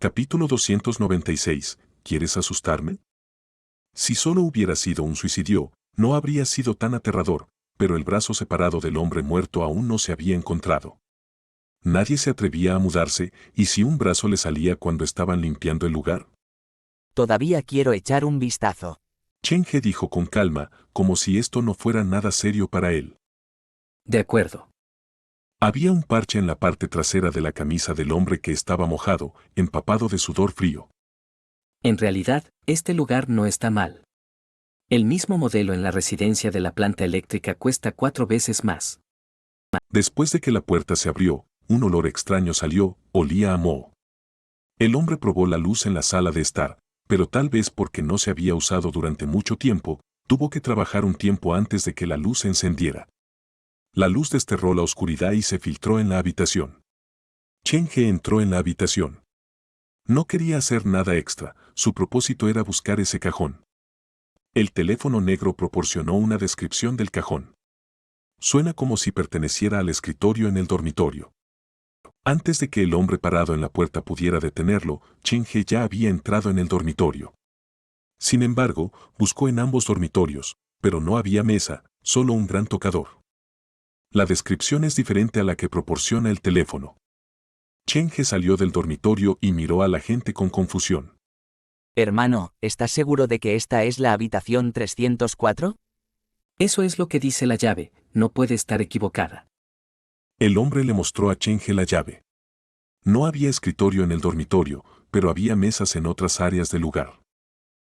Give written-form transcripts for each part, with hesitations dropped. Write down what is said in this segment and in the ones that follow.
Capítulo 296. ¿Quieres asustarme? Si solo hubiera sido un suicidio, no habría sido tan aterrador, pero el brazo separado del hombre muerto aún no se había encontrado. Nadie se atrevía a mudarse, ¿y si un brazo le salía cuando estaban limpiando el lugar? Todavía quiero echar un vistazo. Chen He dijo con calma, como si esto no fuera nada serio para él. De acuerdo. Había un parche en la parte trasera de la camisa del hombre que estaba mojado, empapado de sudor frío. En realidad, este lugar no está mal. El mismo modelo en la residencia de la planta eléctrica cuesta 4 veces más. Después de que la puerta se abrió, un olor extraño salió, olía a moho. El hombre probó la luz en la sala de estar, pero tal vez porque no se había usado durante mucho tiempo, tuvo que trabajar un tiempo antes de que la luz se encendiera. La luz desterró la oscuridad y se filtró en la habitación. Chen He entró en la habitación. No quería hacer nada extra, su propósito era buscar ese cajón. El teléfono negro proporcionó una descripción del cajón. Suena como si perteneciera al escritorio en el dormitorio. Antes de que el hombre parado en la puerta pudiera detenerlo, Chen He ya había entrado en el dormitorio. Sin embargo, buscó en ambos dormitorios, pero no había mesa, solo un gran tocador. La descripción es diferente a la que proporciona el teléfono. Chen He salió del dormitorio y miró a la gente con confusión. Hermano, ¿estás seguro de que esta es la habitación 304? Eso es lo que dice la llave, no puede estar equivocada. El hombre le mostró a Chen He la llave. No había escritorio en el dormitorio, pero había mesas en otras áreas del lugar.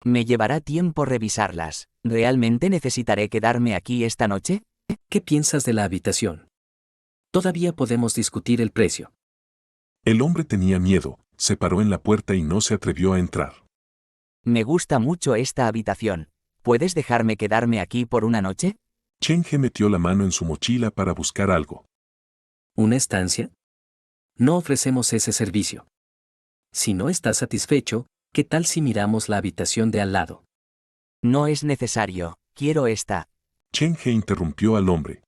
Me llevará tiempo revisarlas. ¿Realmente necesitaré quedarme aquí esta noche? ¿Qué piensas de la habitación? Todavía podemos discutir el precio. El hombre tenía miedo, se paró en la puerta y no se atrevió a entrar. Me gusta mucho esta habitación. ¿Puedes dejarme quedarme aquí por una noche? Chen He metió la mano en su mochila para buscar algo. ¿Una estancia? No ofrecemos ese servicio. Si no estás satisfecho, ¿qué tal si miramos la habitación de al lado? No es necesario, quiero esta. Chen He interrumpió al hombre.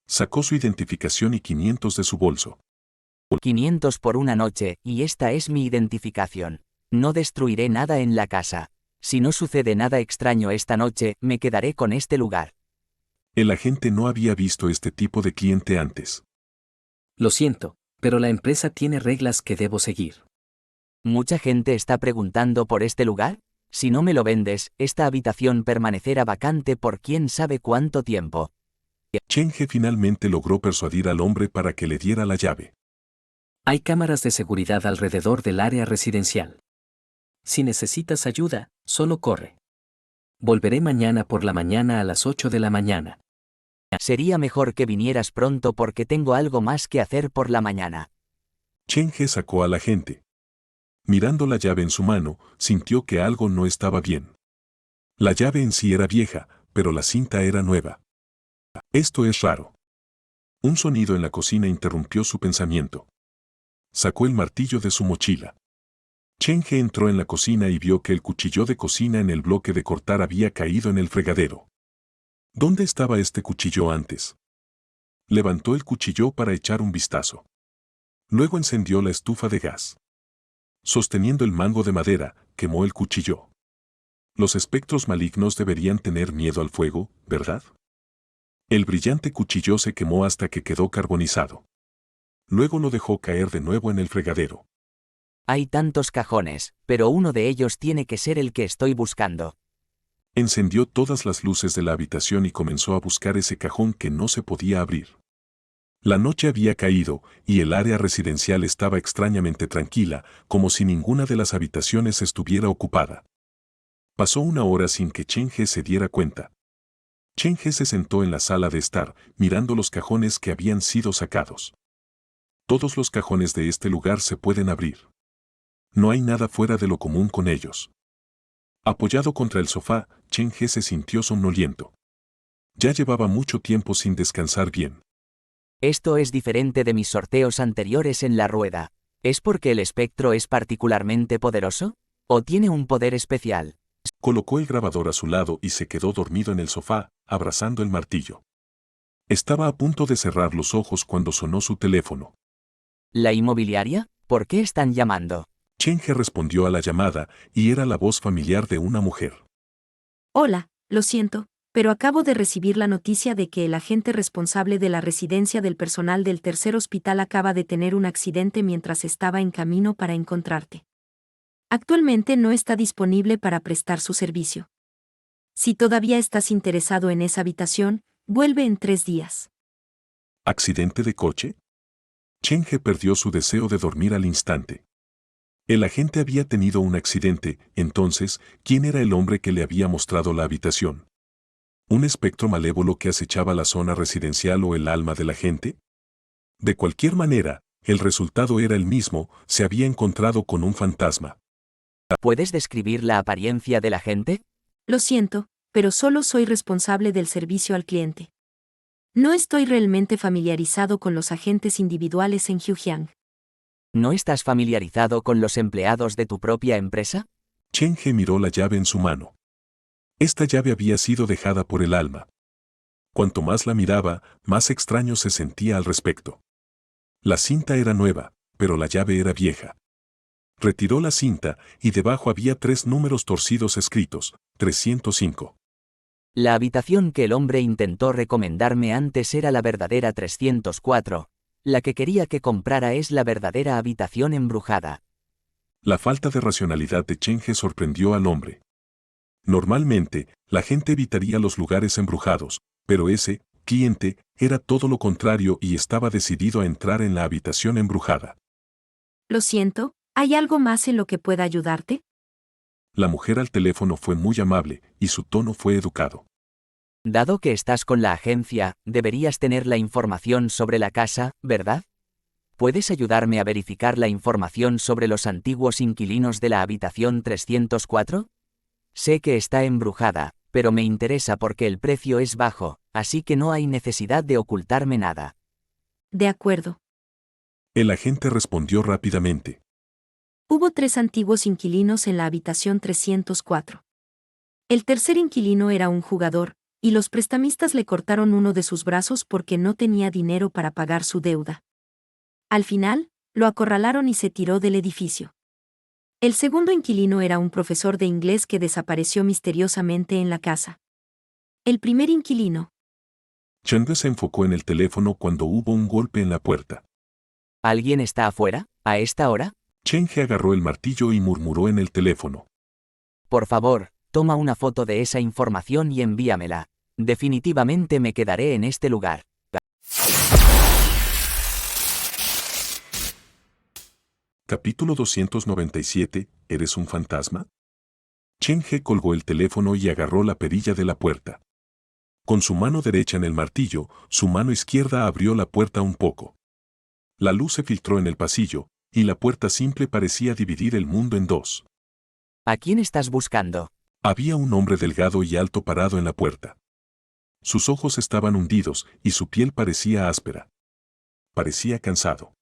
Sacó su identificación y 500 de su bolso. 500 por una noche, y esta es mi identificación. No destruiré nada en la casa. Si no sucede nada extraño esta noche, me quedaré con este lugar. El agente no había visto este tipo de cliente antes. Lo siento, pero la empresa tiene reglas que debo seguir. ¿Mucha gente está preguntando por este lugar? Si no me lo vendes, esta habitación permanecerá vacante por quién sabe cuánto tiempo. Chen He finalmente logró persuadir al hombre para que le diera la llave. Hay cámaras de seguridad alrededor del área residencial. Si necesitas ayuda, solo corre. Volveré mañana por la mañana a las 8 de la mañana. Sería mejor que vinieras pronto porque tengo algo más que hacer por la mañana. Chen He sacó al agente. Mirando la llave en su mano, sintió que algo no estaba bien. La llave en sí era vieja, pero la cinta era nueva. Esto es raro. Un sonido en la cocina interrumpió su pensamiento. Sacó el martillo de su mochila. Chen He entró en la cocina y vio que el cuchillo de cocina en el bloque de cortar había caído en el fregadero. ¿Dónde estaba este cuchillo antes? Levantó el cuchillo para echar un vistazo. Luego encendió la estufa de gas. Sosteniendo el mango de madera, quemó el cuchillo. Los espectros malignos deberían tener miedo al fuego, ¿verdad? El brillante cuchillo se quemó hasta que quedó carbonizado. Luego lo dejó caer de nuevo en el fregadero. Hay tantos cajones, pero uno de ellos tiene que ser el que estoy buscando. Encendió todas las luces de la habitación y comenzó a buscar ese cajón que no se podía abrir. La noche había caído, y el área residencial estaba extrañamente tranquila, como si ninguna de las habitaciones estuviera ocupada. Pasó una hora sin que Chen He se diera cuenta. Chen He se sentó en la sala de estar, mirando los cajones que habían sido sacados. Todos los cajones de este lugar se pueden abrir. No hay nada fuera de lo común con ellos. Apoyado contra el sofá, Chen He se sintió somnoliento. Ya llevaba mucho tiempo sin descansar bien. Esto es diferente de mis sorteos anteriores en la rueda. ¿Es porque el espectro es particularmente poderoso? ¿O tiene un poder especial? Colocó el grabador a su lado y se quedó dormido en el sofá, abrazando el martillo. Estaba a punto de cerrar los ojos cuando sonó su teléfono. ¿La inmobiliaria? ¿Por qué están llamando? Chen He respondió a la llamada, y era la voz familiar de una mujer. Hola, lo siento, pero acabo de recibir la noticia de que el agente responsable de la residencia del personal del tercer hospital acaba de tener un accidente mientras estaba en camino para encontrarte. Actualmente no está disponible para prestar su servicio. Si todavía estás interesado en esa habitación, vuelve en 3 días. ¿Accidente de coche? Chen He perdió su deseo de dormir al instante. El agente había tenido un accidente, entonces, ¿quién era el hombre que le había mostrado la habitación? ¿Un espectro malévolo que acechaba la zona residencial o el alma de la gente? De cualquier manera, el resultado era el mismo, se había encontrado con un fantasma. ¿Puedes describir la apariencia del agente? Lo siento, pero solo soy responsable del servicio al cliente. No estoy realmente familiarizado con los agentes individuales en Hujiang. ¿No estás familiarizado con los empleados de tu propia empresa? Chen He miró la llave en su mano. Esta llave había sido dejada por el alma. Cuanto más la miraba, más extraño se sentía al respecto. La cinta era nueva, pero la llave era vieja. Retiró la cinta, y debajo había 3 números torcidos escritos, 305. La habitación que el hombre intentó recomendarme antes era la verdadera 304. La que quería que comprara es la verdadera habitación embrujada. La falta de racionalidad de Chen He sorprendió al hombre. Normalmente, la gente evitaría los lugares embrujados, pero ese cliente era todo lo contrario y estaba decidido a entrar en la habitación embrujada. Lo siento, ¿hay algo más en lo que pueda ayudarte? La mujer al teléfono fue muy amable, y su tono fue educado. Dado que estás con la agencia, deberías tener la información sobre la casa, ¿verdad? ¿Puedes ayudarme a verificar la información sobre los antiguos inquilinos de la habitación 304? Sé que está embrujada, pero me interesa porque el precio es bajo, así que no hay necesidad de ocultarme nada. De acuerdo. El agente respondió rápidamente. Hubo 3 antiguos inquilinos en la habitación 304. El tercer inquilino era un jugador, y los prestamistas le cortaron uno de sus brazos porque no tenía dinero para pagar su deuda. Al final, lo acorralaron y se tiró del edificio. El segundo inquilino era un profesor de inglés que desapareció misteriosamente en la casa. El primer inquilino. Chen He se enfocó en el teléfono cuando hubo un golpe en la puerta. ¿Alguien está afuera, a esta hora? Chen He agarró el martillo y murmuró en el teléfono. Por favor, toma una foto de esa información y envíamela. Definitivamente me quedaré en este lugar. Capítulo 297, ¿eres un fantasma? Chen He colgó el teléfono y agarró la perilla de la puerta. Con su mano derecha en el martillo, su mano izquierda abrió la puerta un poco. La luz se filtró en el pasillo, y la puerta simple parecía dividir el mundo en 2. ¿A quién estás buscando? Había un hombre delgado y alto parado en la puerta. Sus ojos estaban hundidos, y su piel parecía áspera. Parecía cansado.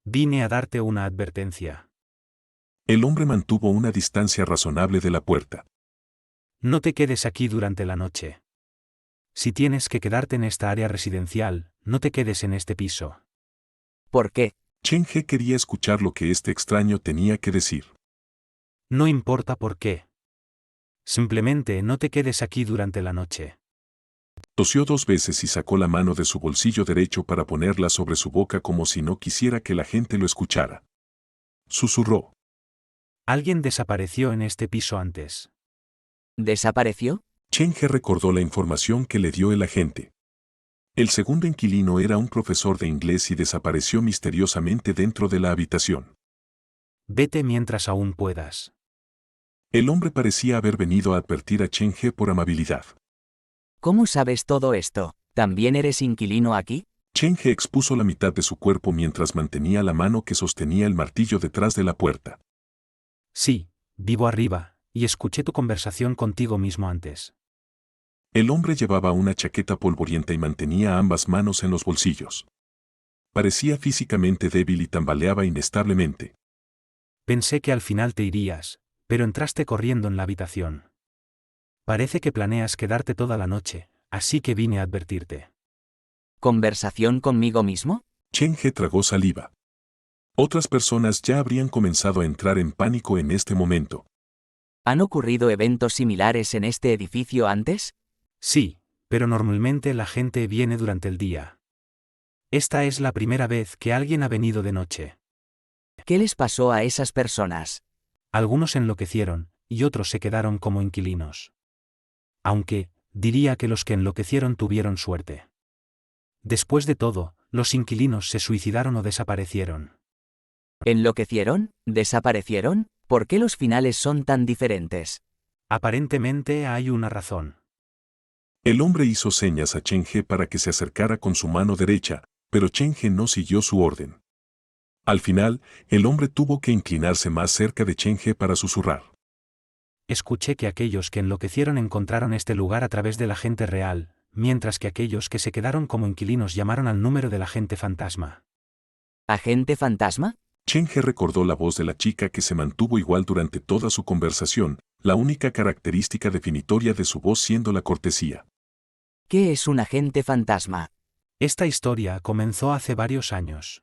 Vine a darte una advertencia. El hombre mantuvo una distancia razonable de la puerta. No te quedes aquí durante la noche. Si tienes que quedarte en esta área residencial, no te quedes en este piso. ¿Por qué? Chen He quería escuchar lo que este extraño tenía que decir. No importa por qué. Simplemente no te quedes aquí durante la noche. Tosió 2 veces y sacó la mano de su bolsillo derecho para ponerla sobre su boca como si no quisiera que la gente lo escuchara. Susurró. Alguien desapareció en este piso antes. ¿Desapareció? Chen He recordó la información que le dio el agente. El segundo inquilino era un profesor de inglés y desapareció misteriosamente dentro de la habitación. Vete mientras aún puedas. El hombre parecía haber venido a advertir a Chen He por amabilidad. ¿Cómo sabes todo esto? ¿También eres inquilino aquí? Chen He expuso la mitad de su cuerpo mientras mantenía la mano que sostenía el martillo detrás de la puerta. Sí, vivo arriba, y escuché tu conversación contigo mismo antes. El hombre llevaba una chaqueta polvorienta y mantenía ambas manos en los bolsillos. Parecía físicamente débil y tambaleaba inestablemente. Pensé que al final te irías, pero entraste corriendo en la habitación. Parece que planeas quedarte toda la noche, así que vine a advertirte. ¿Conversación conmigo mismo? Chen He tragó saliva. Otras personas ya habrían comenzado a entrar en pánico en este momento. ¿Han ocurrido eventos similares en este edificio antes? Sí, pero normalmente la gente viene durante el día. Esta es la primera vez que alguien ha venido de noche. ¿Qué les pasó a esas personas? Algunos enloquecieron, y otros se quedaron como inquilinos. Aunque, diría que los que enloquecieron tuvieron suerte. Después de todo, los inquilinos se suicidaron o desaparecieron. ¿Enloquecieron? ¿Desaparecieron? ¿Por qué los finales son tan diferentes? Aparentemente hay una razón. El hombre hizo señas a Cheng-He para que se acercara con su mano derecha, pero Cheng-He no siguió su orden. Al final, el hombre tuvo que inclinarse más cerca de Cheng-He para susurrar. Escuché que aquellos que enloquecieron encontraron este lugar a través de la gente real, mientras que aquellos que se quedaron como inquilinos llamaron al número de la gente fantasma. ¿Agente fantasma? Cheng-He recordó la voz de la chica que se mantuvo igual durante toda su conversación, la única característica definitoria de su voz siendo la cortesía. ¿Qué es un agente fantasma? Esta historia comenzó hace varios años.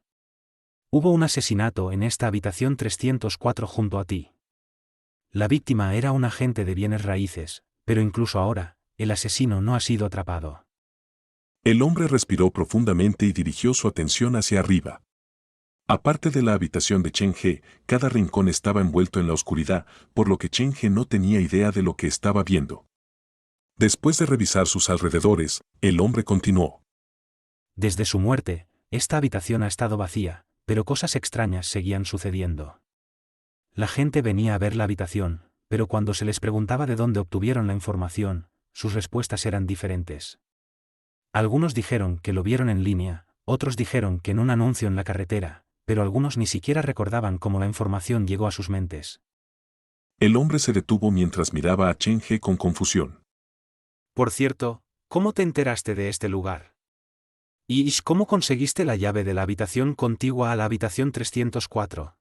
Hubo un asesinato en esta habitación 304 junto a ti. La víctima era un agente de bienes raíces, pero incluso ahora, el asesino no ha sido atrapado. El hombre respiró profundamente y dirigió su atención hacia arriba. Aparte de la habitación de Cheng-He, cada rincón estaba envuelto en la oscuridad, por lo que Cheng-He no tenía idea de lo que estaba viendo. Después de revisar sus alrededores, el hombre continuó. Desde su muerte, esta habitación ha estado vacía, pero cosas extrañas seguían sucediendo. La gente venía a ver la habitación, pero cuando se les preguntaba de dónde obtuvieron la información, sus respuestas eran diferentes. Algunos dijeron que lo vieron en línea, otros dijeron que en un anuncio en la carretera, pero algunos ni siquiera recordaban cómo la información llegó a sus mentes. El hombre se detuvo mientras miraba a Cheng-He con confusión. Por cierto, ¿cómo te enteraste de este lugar? ¿Y cómo conseguiste la llave de la habitación contigua a la habitación 304?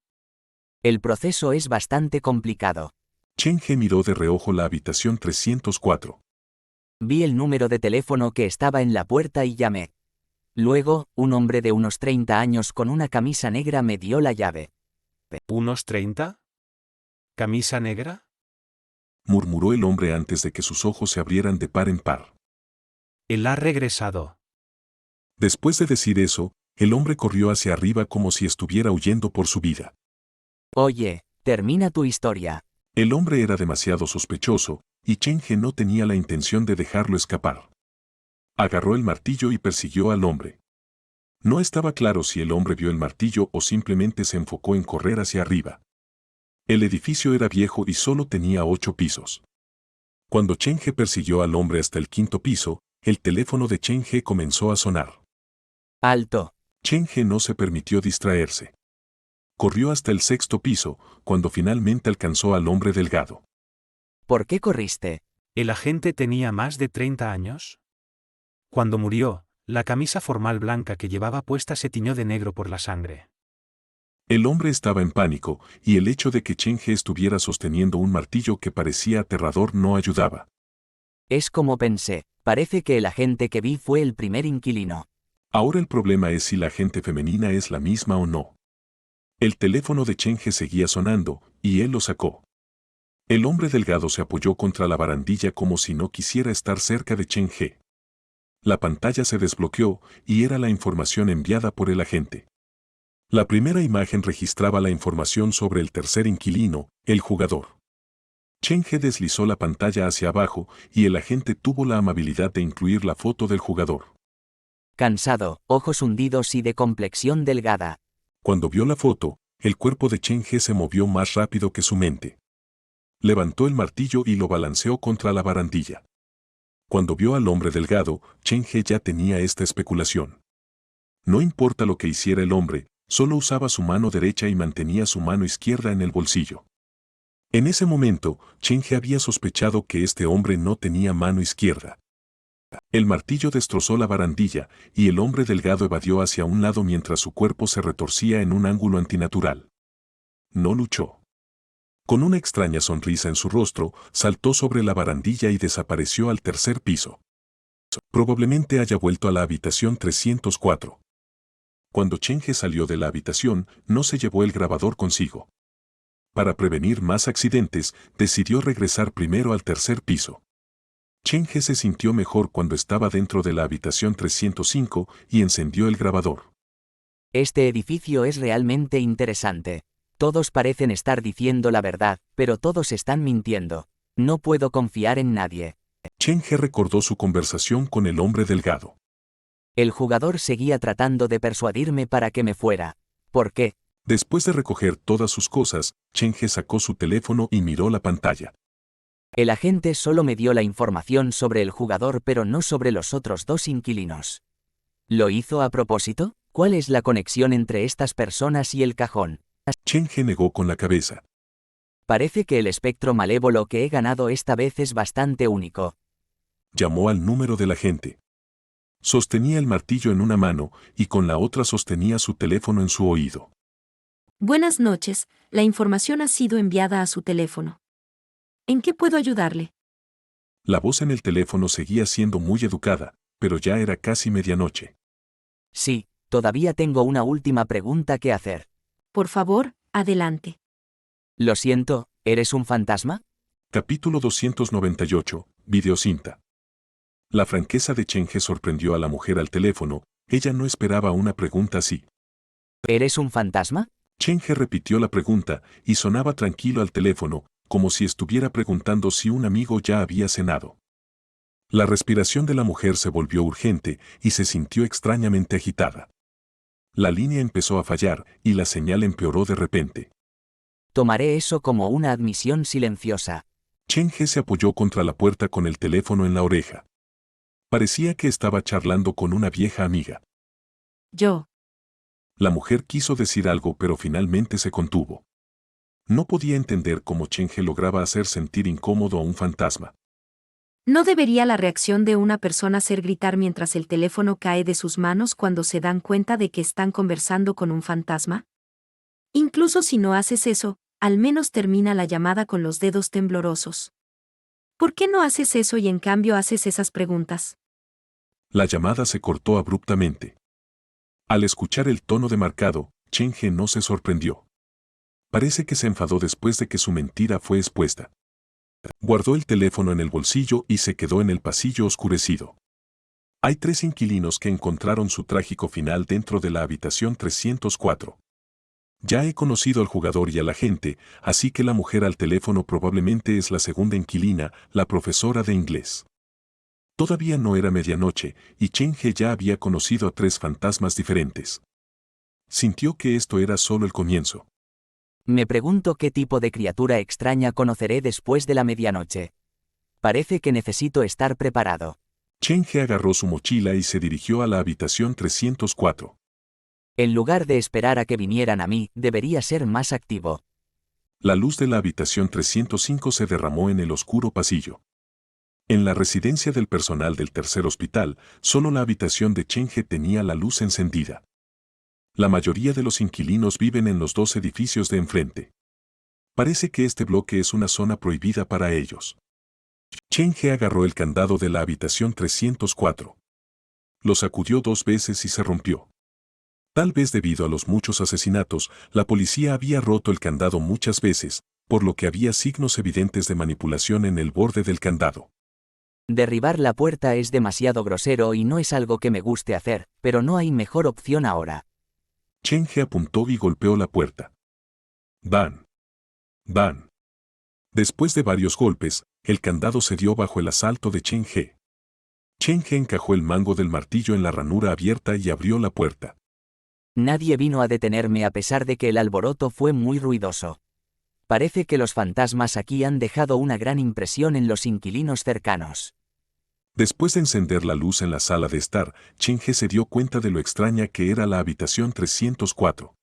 El proceso es bastante complicado. Cheng-He miró de reojo la habitación 304. Vi el número de teléfono que estaba en la puerta y llamé. Luego, un hombre de unos 30 años con una camisa negra me dio la llave. ¿Unos 30? ¿Camisa negra? Murmuró el hombre antes de que sus ojos se abrieran de par en par. Él ha regresado. Después de decir eso, el hombre corrió hacia arriba como si estuviera huyendo por su vida. Oye, termina tu historia. El hombre era demasiado sospechoso, y Cheng-He no tenía la intención de dejarlo escapar. Agarró el martillo y persiguió al hombre. No estaba claro si el hombre vio el martillo o simplemente se enfocó en correr hacia arriba. El edificio era viejo y solo tenía 8 pisos. Cuando Cheng-He persiguió al hombre hasta el 5º piso, el teléfono de Cheng-He comenzó a sonar. Alto. Cheng-He no se permitió distraerse. Corrió hasta el 6º piso, cuando finalmente alcanzó al hombre delgado. ¿Por qué corriste? ¿El agente tenía más de 30 años? Cuando murió, la camisa formal blanca que llevaba puesta se tiñó de negro por la sangre. El hombre estaba en pánico, y el hecho de que Cheng-He estuviera sosteniendo un martillo que parecía aterrador no ayudaba. Es como pensé, parece que el agente que vi fue el primer inquilino. Ahora el problema es si la agente femenina es la misma o no. El teléfono de Cheng-He seguía sonando, y él lo sacó. El hombre delgado se apoyó contra la barandilla como si no quisiera estar cerca de Cheng-He. La pantalla se desbloqueó, y era la información enviada por el agente. La primera imagen registraba la información sobre el tercer inquilino, el jugador. Cheng-He deslizó la pantalla hacia abajo, y el agente tuvo la amabilidad de incluir la foto del jugador. Cansado, ojos hundidos y de complexión delgada. Cuando vio la foto, el cuerpo de Cheng-He se movió más rápido que su mente. Levantó el martillo y lo balanceó contra la barandilla. Cuando vio al hombre delgado, Cheng-He ya tenía esta especulación. No importa lo que hiciera el hombre, solo usaba su mano derecha y mantenía su mano izquierda en el bolsillo. En ese momento, Cheng-He había sospechado que este hombre no tenía mano izquierda. El martillo destrozó la barandilla, y el hombre delgado evadió hacia un lado mientras su cuerpo se retorcía en un ángulo antinatural. No luchó. Con una extraña sonrisa en su rostro, saltó sobre la barandilla y desapareció al 3er piso. Probablemente haya vuelto a la habitación 304. Cuando Chen He salió de la habitación, no se llevó el grabador consigo. Para prevenir más accidentes, decidió regresar primero al tercer piso. Chen He se sintió mejor cuando estaba dentro de la habitación 305 y encendió el grabador. Este edificio es realmente interesante. Todos parecen estar diciendo la verdad, pero todos están mintiendo. No puedo confiar en nadie. Chen He recordó su conversación con el hombre delgado. El jugador seguía tratando de persuadirme para que me fuera. ¿Por qué? Después de recoger todas sus cosas, Chen He sacó su teléfono y miró la pantalla. El agente solo me dio la información sobre el jugador pero no sobre los otros dos inquilinos. ¿Lo hizo a propósito? ¿Cuál es la conexión entre estas personas y el cajón? Chen He negó con la cabeza. Parece que el espectro malévolo que he ganado esta vez es bastante único. Llamó al número del agente. Sostenía el martillo en una mano y con la otra sostenía su teléfono en su oído. Buenas noches, la información ha sido enviada a su teléfono. ¿En qué puedo ayudarle? La voz en el teléfono seguía siendo muy educada, pero ya era casi medianoche. Sí, todavía tengo una última pregunta que hacer. Por favor, adelante. Lo siento, ¿eres un fantasma? Capítulo 298, Videocinta. La franqueza de Chen He sorprendió a la mujer al teléfono, ella no esperaba una pregunta así. ¿Eres un fantasma? Chen He repitió la pregunta y sonaba tranquilo al teléfono, como si estuviera preguntando si un amigo ya había cenado. La respiración de la mujer se volvió urgente y se sintió extrañamente agitada. La línea empezó a fallar y la señal empeoró de repente. Tomaré eso como una admisión silenciosa. Chen He se apoyó contra la puerta con el teléfono en la oreja. Parecía que estaba charlando con una vieja amiga. Yo. La mujer quiso decir algo pero finalmente se contuvo. No podía entender cómo Chen He lograba hacer sentir incómodo a un fantasma. ¿No debería la reacción de una persona ser gritar mientras el teléfono cae de sus manos cuando se dan cuenta de que están conversando con un fantasma? Incluso si no haces eso, al menos termina la llamada con los dedos temblorosos. ¿Por qué no haces eso y en cambio haces esas preguntas? La llamada se cortó abruptamente. Al escuchar el tono demarcado, Chen He no se sorprendió. Parece que se enfadó después de que su mentira fue expuesta. Guardó el teléfono en el bolsillo y se quedó en el pasillo oscurecido. Hay 3 inquilinos que encontraron su trágico final dentro de la habitación 304. Ya he conocido al jugador y a la gente, así que la mujer al teléfono probablemente es la segunda inquilina, la profesora de inglés. Todavía no era medianoche, y Chen He ya había conocido a 3 fantasmas diferentes. Sintió que esto era solo el comienzo. Me pregunto qué tipo de criatura extraña conoceré después de la medianoche. Parece que necesito estar preparado. Chen He agarró su mochila y se dirigió a la habitación 304. En lugar de esperar a que vinieran a mí, debería ser más activo. La luz de la habitación 305 se derramó en el oscuro pasillo. En la residencia del personal del tercer hospital, solo la habitación de Chen He tenía la luz encendida. La mayoría de los inquilinos viven en los 2 edificios de enfrente. Parece que este bloque es una zona prohibida para ellos. Chen He agarró el candado de la habitación 304. Lo sacudió 2 veces y se rompió. Tal vez debido a los muchos asesinatos, la policía había roto el candado muchas veces, por lo que había signos evidentes de manipulación en el borde del candado. Derribar la puerta es demasiado grosero y no es algo que me guste hacer, pero no hay mejor opción ahora. Chen He apuntó y golpeó la puerta. ¡Ban! ¡Ban! Después de varios golpes, el candado cedió bajo el asalto de Chen He. Chen He encajó el mango del martillo en la ranura abierta y abrió la puerta. Nadie vino a detenerme a pesar de que el alboroto fue muy ruidoso. Parece que los fantasmas aquí han dejado una gran impresión en los inquilinos cercanos. Después de encender la luz en la sala de estar, Chen He se dio cuenta de lo extraña que era la habitación 304.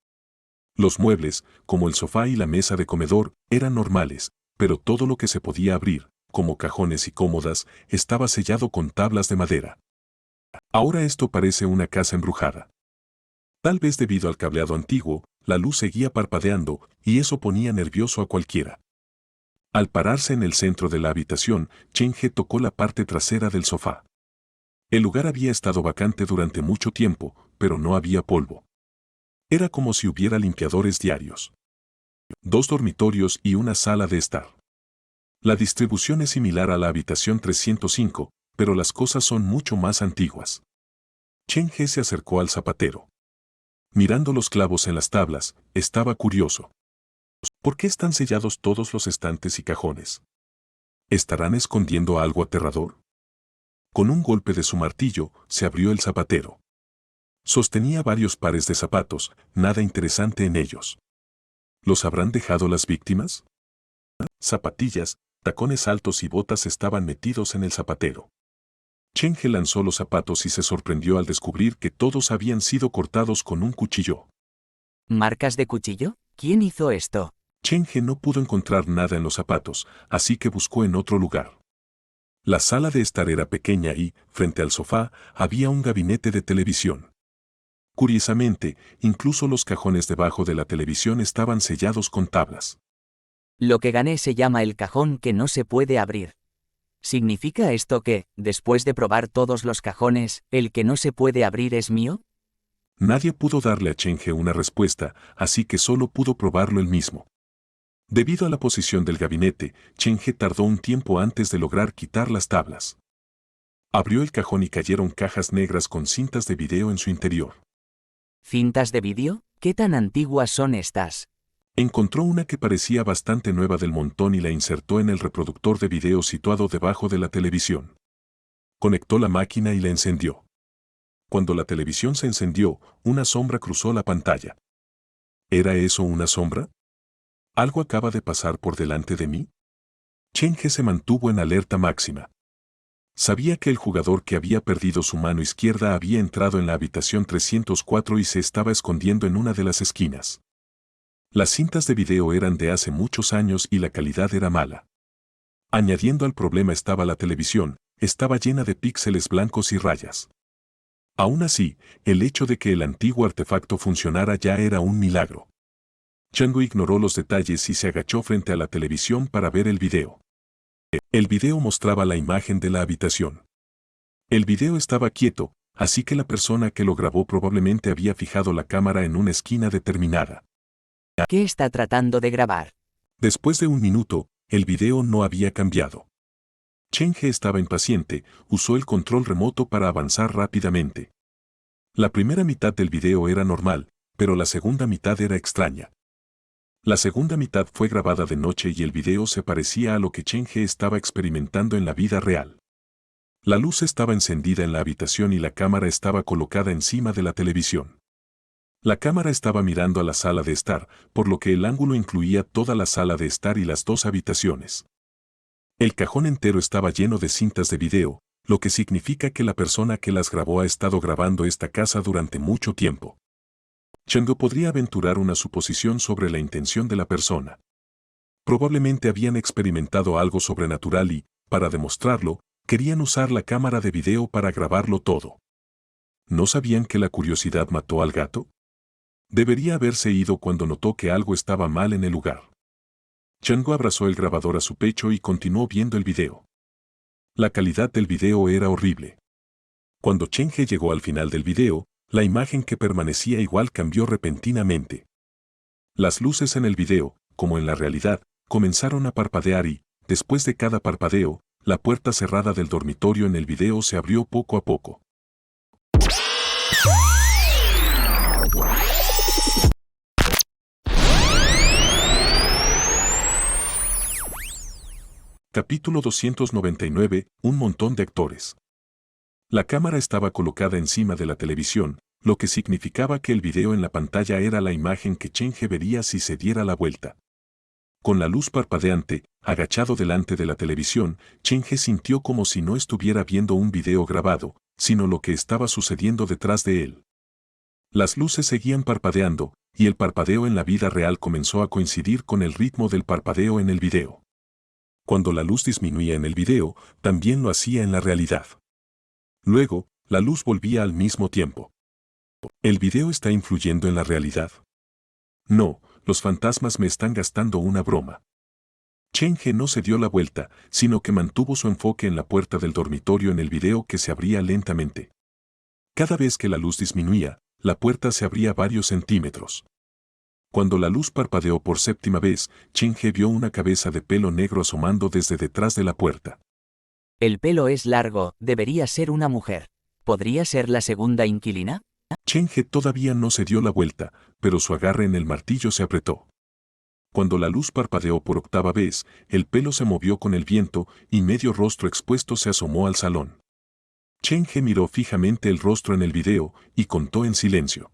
Los muebles, como el sofá y la mesa de comedor, eran normales, pero todo lo que se podía abrir, como cajones y cómodas, estaba sellado con tablas de madera. Ahora esto parece una casa embrujada. Tal vez debido al cableado antiguo, la luz seguía parpadeando, y eso ponía nervioso a cualquiera. Al pararse en el centro de la habitación, Chen He tocó la parte trasera del sofá. El lugar había estado vacante durante mucho tiempo, pero no había polvo. Era como si hubiera limpiadores diarios. 2 dormitorios y una sala de estar. La distribución es similar a la habitación 305, pero las cosas son mucho más antiguas. Chen He se acercó al zapatero. Mirando los clavos en las tablas, estaba curioso. ¿Por qué están sellados todos los estantes y cajones? ¿Estarán escondiendo algo aterrador? Con un golpe de su martillo, se abrió el zapatero. Sostenía varios pares de zapatos, nada interesante en ellos. ¿Los habrán dejado las víctimas? Zapatillas, tacones altos y botas estaban metidos en el zapatero. Chen He lanzó los zapatos y se sorprendió al descubrir que todos habían sido cortados con un cuchillo. ¿Marcas de cuchillo? ¿Quién hizo esto? Chen He no pudo encontrar nada en los zapatos, así que buscó en otro lugar. La sala de estar era pequeña y, frente al sofá, había un gabinete de televisión. Curiosamente, incluso los cajones debajo de la televisión estaban sellados con tablas. Lo que gané se llama el cajón que no se puede abrir. ¿Significa esto que, después de probar todos los cajones, el que no se puede abrir es mío? Nadie pudo darle a Chen He una respuesta, así que solo pudo probarlo él mismo. Debido a la posición del gabinete, Chen He tardó un tiempo antes de lograr quitar las tablas. Abrió el cajón y cayeron cajas negras con cintas de video en su interior. ¿Cintas de vídeo? ¿Qué tan antiguas son estas? Encontró una que parecía bastante nueva del montón y la insertó en el reproductor de video situado debajo de la televisión. Conectó la máquina y la encendió. Cuando la televisión se encendió, una sombra cruzó la pantalla. ¿Era eso una sombra? ¿Algo acaba de pasar por delante de mí? Chen He se mantuvo en alerta máxima. Sabía que el jugador que había perdido su mano izquierda había entrado en la habitación 304 y se estaba escondiendo en una de las esquinas. Las cintas de video eran de hace muchos años y la calidad era mala. Añadiendo al problema estaba la televisión, estaba llena de píxeles blancos y rayas. Aún así, el hecho de que el antiguo artefacto funcionara ya era un milagro. Chango ignoró los detalles y se agachó frente a la televisión para ver el video. El video mostraba la imagen de la habitación. El video estaba quieto, así que la persona que lo grabó probablemente había fijado la cámara en una esquina determinada. ¿Qué está tratando de grabar? Después de un minuto, el video no había cambiado. Chen He estaba impaciente, usó el control remoto para avanzar rápidamente. La primera mitad del video era normal, pero la segunda mitad era extraña. La segunda mitad fue grabada de noche y el video se parecía a lo que Chen He estaba experimentando en la vida real. La luz estaba encendida en la habitación y la cámara estaba colocada encima de la televisión. La cámara estaba mirando a la sala de estar, por lo que el ángulo incluía toda la sala de estar y las 2 habitaciones. El cajón entero estaba lleno de cintas de video, lo que significa que la persona que las grabó ha estado grabando esta casa durante mucho tiempo. Chango podría aventurar una suposición sobre la intención de la persona. Probablemente habían experimentado algo sobrenatural y, para demostrarlo, querían usar la cámara de video para grabarlo todo. ¿No sabían que la curiosidad mató al gato? Debería haberse ido cuando notó que algo estaba mal en el lugar. Chango abrazó el grabador a su pecho y continuó viendo el video. La calidad del video era horrible. Cuando Chen He llegó al final del video, la imagen que permanecía igual cambió repentinamente. Las luces en el video, como en la realidad, comenzaron a parpadear y, después de cada parpadeo, la puerta cerrada del dormitorio en el video se abrió poco a poco. Capítulo 299, un montón de actores. La cámara estaba colocada encima de la televisión, lo que significaba que el video en la pantalla era la imagen que Chen He vería si se diera la vuelta. Con la luz parpadeante, agachado delante de la televisión, Chen He sintió como si no estuviera viendo un video grabado, sino lo que estaba sucediendo detrás de él. Las luces seguían parpadeando, y el parpadeo en la vida real comenzó a coincidir con el ritmo del parpadeo en el video. Cuando la luz disminuía en el video, también lo hacía en la realidad. Luego, la luz volvía al mismo tiempo. ¿El video está influyendo en la realidad? No, los fantasmas me están gastando una broma. Chen He no se dio la vuelta, sino que mantuvo su enfoque en la puerta del dormitorio en el video que se abría lentamente. Cada vez que la luz disminuía, la puerta se abría varios centímetros. Cuando la luz parpadeó por séptima vez, Chen He vio una cabeza de pelo negro asomando desde detrás de la puerta. El pelo es largo, debería ser una mujer. ¿Podría ser la segunda inquilina? Chen He todavía no se dio la vuelta, pero su agarre en el martillo se apretó. Cuando la luz parpadeó por octava vez, el pelo se movió con el viento y medio rostro expuesto se asomó al salón. Chen He miró fijamente el rostro en el video y contó en silencio.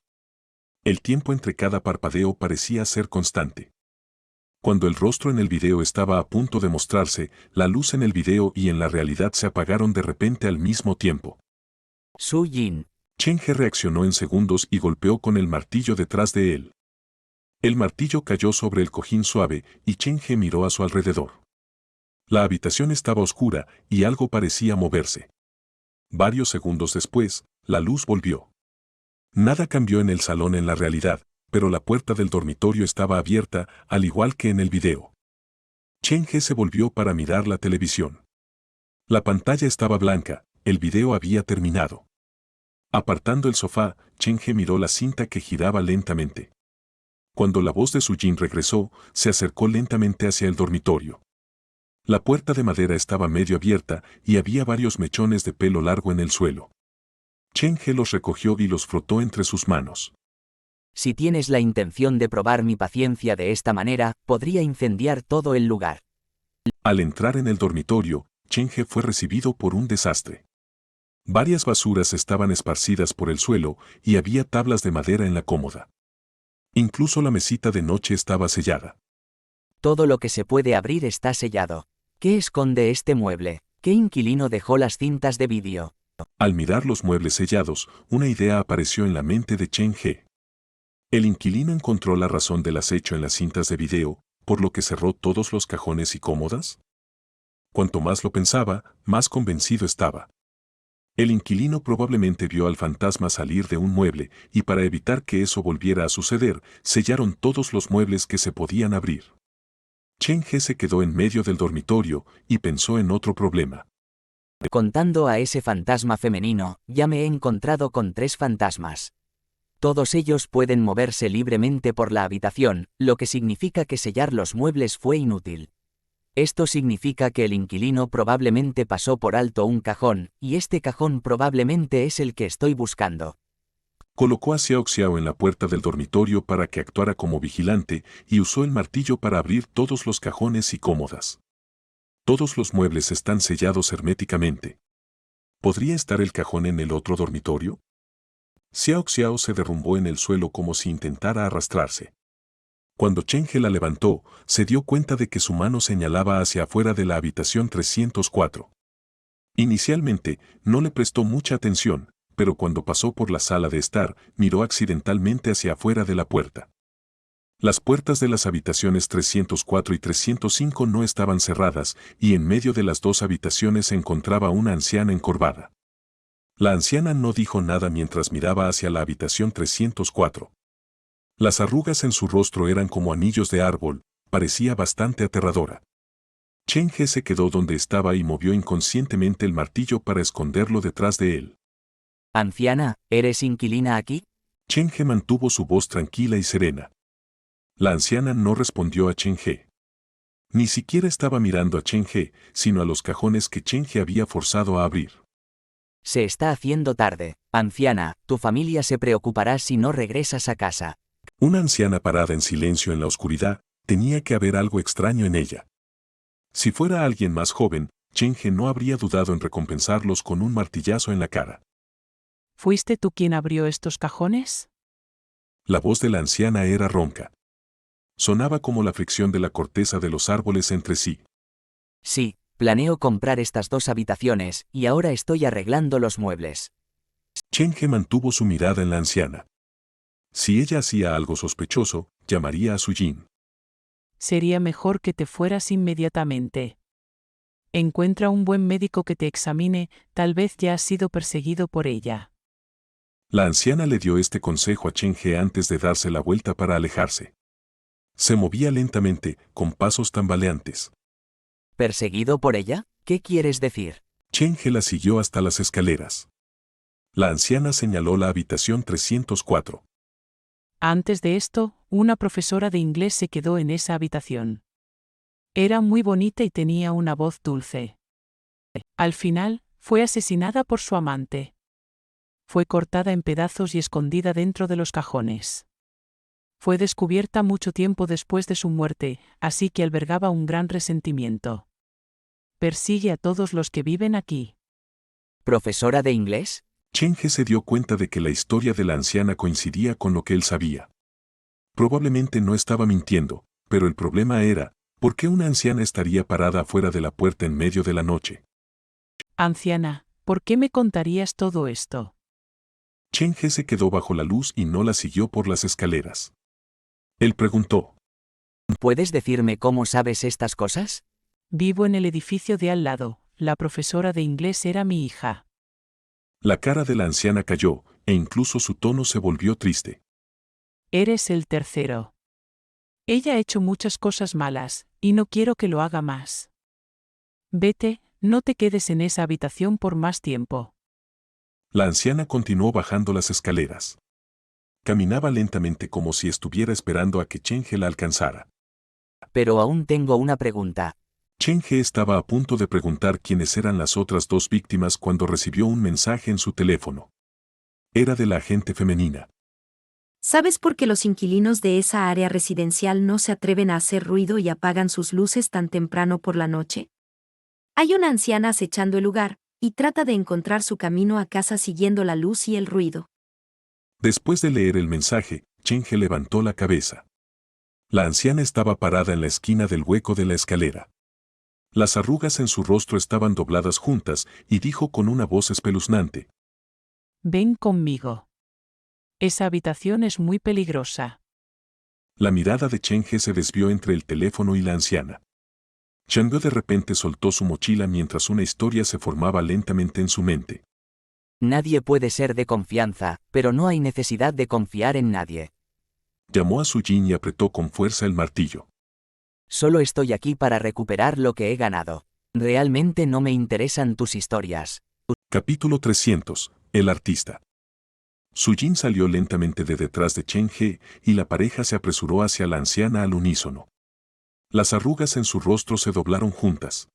El tiempo entre cada parpadeo parecía ser constante. Cuando el rostro en el video estaba a punto de mostrarse, la luz en el video y en la realidad se apagaron de repente al mismo tiempo. Su Jin. Chen He reaccionó en segundos y golpeó con el martillo detrás de él. El martillo cayó sobre el cojín suave y Chen He miró a su alrededor. La habitación estaba oscura y algo parecía moverse. Varios segundos después, la luz volvió. Nada cambió en el salón en la realidad, pero la puerta del dormitorio estaba abierta, al igual que en el video. Chen He se volvió para mirar la televisión. La pantalla estaba blanca, el video había terminado. Apartando el sofá, Chen He miró la cinta que giraba lentamente. Cuando la voz de Su Jin regresó, se acercó lentamente hacia el dormitorio. La puerta de madera estaba medio abierta y había varios mechones de pelo largo en el suelo. Chen He los recogió y los frotó entre sus manos. Si tienes la intención de probar mi paciencia de esta manera, podría incendiar todo el lugar. Al entrar en el dormitorio, Chen He fue recibido por un desastre. Varias basuras estaban esparcidas por el suelo y había tablas de madera en la cómoda. Incluso la mesita de noche estaba sellada. Todo lo que se puede abrir está sellado. ¿Qué esconde este mueble? ¿Qué inquilino dejó las cintas de vídeo? Al mirar los muebles sellados, una idea apareció en la mente de Chen He. El inquilino encontró la razón del acecho en las cintas de video, por lo que cerró todos los cajones y cómodas. Cuanto más lo pensaba, más convencido estaba. El inquilino probablemente vio al fantasma salir de un mueble y para evitar que eso volviera a suceder, sellaron todos los muebles que se podían abrir. Chen He se quedó en medio del dormitorio y pensó en otro problema. Contando a ese fantasma femenino, ya me he encontrado con 3 fantasmas. Todos ellos pueden moverse libremente por la habitación, lo que significa que sellar los muebles fue inútil. Esto significa que el inquilino probablemente pasó por alto un cajón, y este cajón probablemente es el que estoy buscando. Colocó a Xiao Xiao en la puerta del dormitorio para que actuara como vigilante y usó el martillo para abrir todos los cajones y cómodas. Todos los muebles están sellados herméticamente. ¿Podría estar el cajón en el otro dormitorio? Xiao Xiao se derrumbó en el suelo como si intentara arrastrarse. Cuando Chen He la levantó, se dio cuenta de que su mano señalaba hacia afuera de la habitación 304. Inicialmente, no le prestó mucha atención, pero cuando pasó por la sala de estar, miró accidentalmente hacia afuera de la puerta. Las puertas de las habitaciones 304 y 305 no estaban cerradas, y en medio de las dos habitaciones se encontraba una anciana encorvada. La anciana no dijo nada mientras miraba hacia la habitación 304. Las arrugas en su rostro eran como anillos de árbol, parecía bastante aterradora. Chen He se quedó donde estaba y movió inconscientemente el martillo para esconderlo detrás de él. Anciana, ¿eres inquilina aquí? Chen He mantuvo su voz tranquila y serena. La anciana no respondió a Chen He. Ni siquiera estaba mirando a Chen He, sino a los cajones que Chen He había forzado a abrir. Se está haciendo tarde. Anciana, tu familia se preocupará si no regresas a casa. Una anciana parada en silencio en la oscuridad, tenía que haber algo extraño en ella. Si fuera alguien más joven, Chen He no habría dudado en recompensarlos con un martillazo en la cara. ¿Fuiste tú quien abrió estos cajones? La voz de la anciana era ronca. Sonaba como la fricción de la corteza de los árboles entre sí. Sí, planeo comprar estas 2 habitaciones, y ahora estoy arreglando los muebles. Chen He mantuvo su mirada en la anciana. Si ella hacía algo sospechoso, llamaría a Su Jin. Sería mejor que te fueras inmediatamente. Encuentra un buen médico que te examine, tal vez ya has sido perseguido por ella. La anciana le dio este consejo a Chen He antes de darse la vuelta para alejarse. Se movía lentamente, con pasos tambaleantes. ¿Perseguido por ella? ¿Qué quieres decir? Chen He la siguió hasta las escaleras. La anciana señaló la habitación 304. Antes de esto, una profesora de inglés se quedó en esa habitación. Era muy bonita y tenía una voz dulce. Al final, fue asesinada por su amante. Fue cortada en pedazos y escondida dentro de los cajones. Fue descubierta mucho tiempo después de su muerte, así que albergaba un gran resentimiento. Persigue a todos los que viven aquí. ¿Profesora de inglés? Chen He se dio cuenta de que la historia de la anciana coincidía con lo que él sabía. Probablemente no estaba mintiendo, pero el problema era, ¿por qué una anciana estaría parada afuera de la puerta en medio de la noche? Anciana, ¿por qué me contarías todo esto? Chen He se quedó bajo la luz y no la siguió por las escaleras. Él preguntó. ¿Puedes decirme cómo sabes estas cosas? Vivo en el edificio de al lado. La profesora de inglés era mi hija. La cara de la anciana cayó, e incluso su tono se volvió triste. Eres el tercero. Ella ha hecho muchas cosas malas, y no quiero que lo haga más. Vete, no te quedes en esa habitación por más tiempo. La anciana continuó bajando las escaleras. Caminaba lentamente como si estuviera esperando a que Chen He la alcanzara. Pero aún tengo una pregunta. Chen He estaba a punto de preguntar quiénes eran las otras dos víctimas cuando recibió un mensaje en su teléfono. Era de la agente femenina. ¿Sabes por qué los inquilinos de esa área residencial no se atreven a hacer ruido y apagan sus luces tan temprano por la noche? Hay una anciana acechando el lugar, y trata de encontrar su camino a casa siguiendo la luz y el ruido. Después de leer el mensaje, Chen He levantó la cabeza. La anciana estaba parada en la esquina del hueco de la escalera. Las arrugas en su rostro estaban dobladas juntas y dijo con una voz espeluznante. Ven conmigo. Esa habitación es muy peligrosa. La mirada de Chen He se desvió entre el teléfono y la anciana. Chang'e de repente soltó su mochila mientras una historia se formaba lentamente en su mente. Nadie puede ser de confianza, pero no hay necesidad de confiar en nadie. Llamó a Su Jin y apretó con fuerza el martillo. Solo estoy aquí para recuperar lo que he ganado. Realmente no me interesan tus historias. Capítulo 300. El artista. Su Jin salió lentamente de detrás de Chen He y la pareja se apresuró hacia la anciana al unísono. Las arrugas en su rostro se doblaron juntas.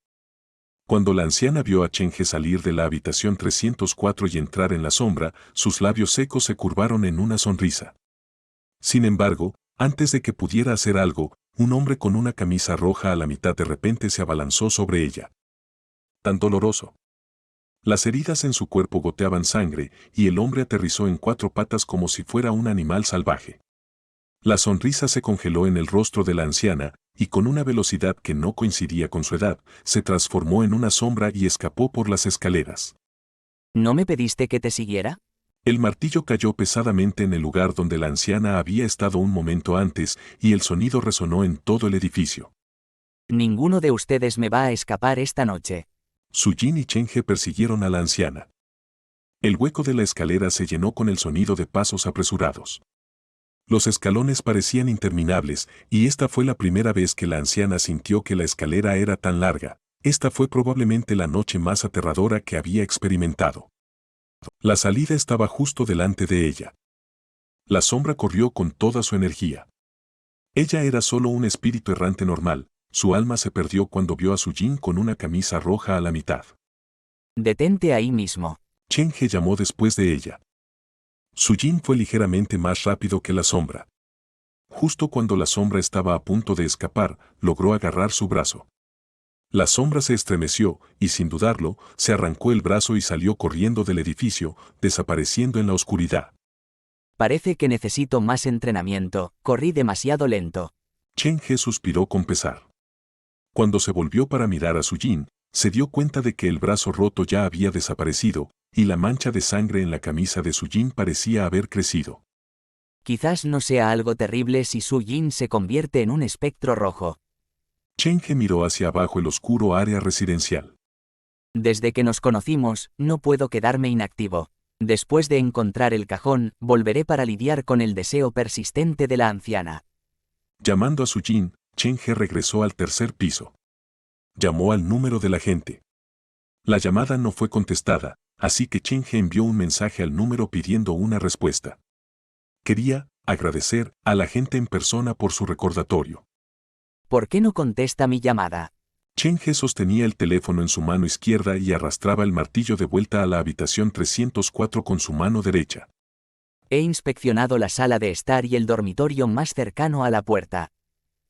Cuando la anciana vio a Chen He salir de la habitación 304 y entrar en la sombra, sus labios secos se curvaron en una sonrisa. Sin embargo, antes de que pudiera hacer algo, un hombre con una camisa roja a la mitad de repente se abalanzó sobre ella. Tan doloroso. Las heridas en su cuerpo goteaban sangre, y el hombre aterrizó en cuatro patas como si fuera un animal salvaje. La sonrisa se congeló en el rostro de la anciana, y con una velocidad que no coincidía con su edad, se transformó en una sombra y escapó por las escaleras. ¿No me pediste que te siguiera? El martillo cayó pesadamente en el lugar donde la anciana había estado un momento antes, y el sonido resonó en todo el edificio. Ninguno de ustedes me va a escapar esta noche. Su Jin y Chen He persiguieron a la anciana. El hueco de la escalera se llenó con el sonido de pasos apresurados. Los escalones parecían interminables, y esta fue la primera vez que la anciana sintió que la escalera era tan larga. Esta fue probablemente la noche más aterradora que había experimentado. La salida estaba justo delante de ella. La sombra corrió con toda su energía. Ella era solo un espíritu errante normal, su alma se perdió cuando vio a Su Jin con una camisa roja a la mitad. Detente ahí mismo. Chen He llamó después de ella. Su Jin fue ligeramente más rápido que la sombra. Justo cuando la sombra estaba a punto de escapar, logró agarrar su brazo. La sombra se estremeció, y sin dudarlo, se arrancó el brazo y salió corriendo del edificio, desapareciendo en la oscuridad. Parece que necesito más entrenamiento, corrí demasiado lento. Chen He suspiró con pesar. Cuando se volvió para mirar a Su Jin, se dio cuenta de que el brazo roto ya había desaparecido, y la mancha de sangre en la camisa de Su Jin parecía haber crecido. Quizás no sea algo terrible si Su Jin se convierte en un espectro rojo. Chen He miró hacia abajo el oscuro área residencial. Desde que nos conocimos, no puedo quedarme inactivo. Después de encontrar el cajón, volveré para lidiar con el deseo persistente de la anciana. Llamando a Su Jin, Chen He regresó al tercer piso. Llamó al número de la gente. La llamada no fue contestada, así que Chen He envió un mensaje al número pidiendo una respuesta. Quería agradecer a la gente en persona por su recordatorio. ¿Por qué no contesta mi llamada? Chen He sostenía el teléfono en su mano izquierda y arrastraba el martillo de vuelta a la habitación 304 con su mano derecha. He inspeccionado la sala de estar y el dormitorio más cercano a la puerta.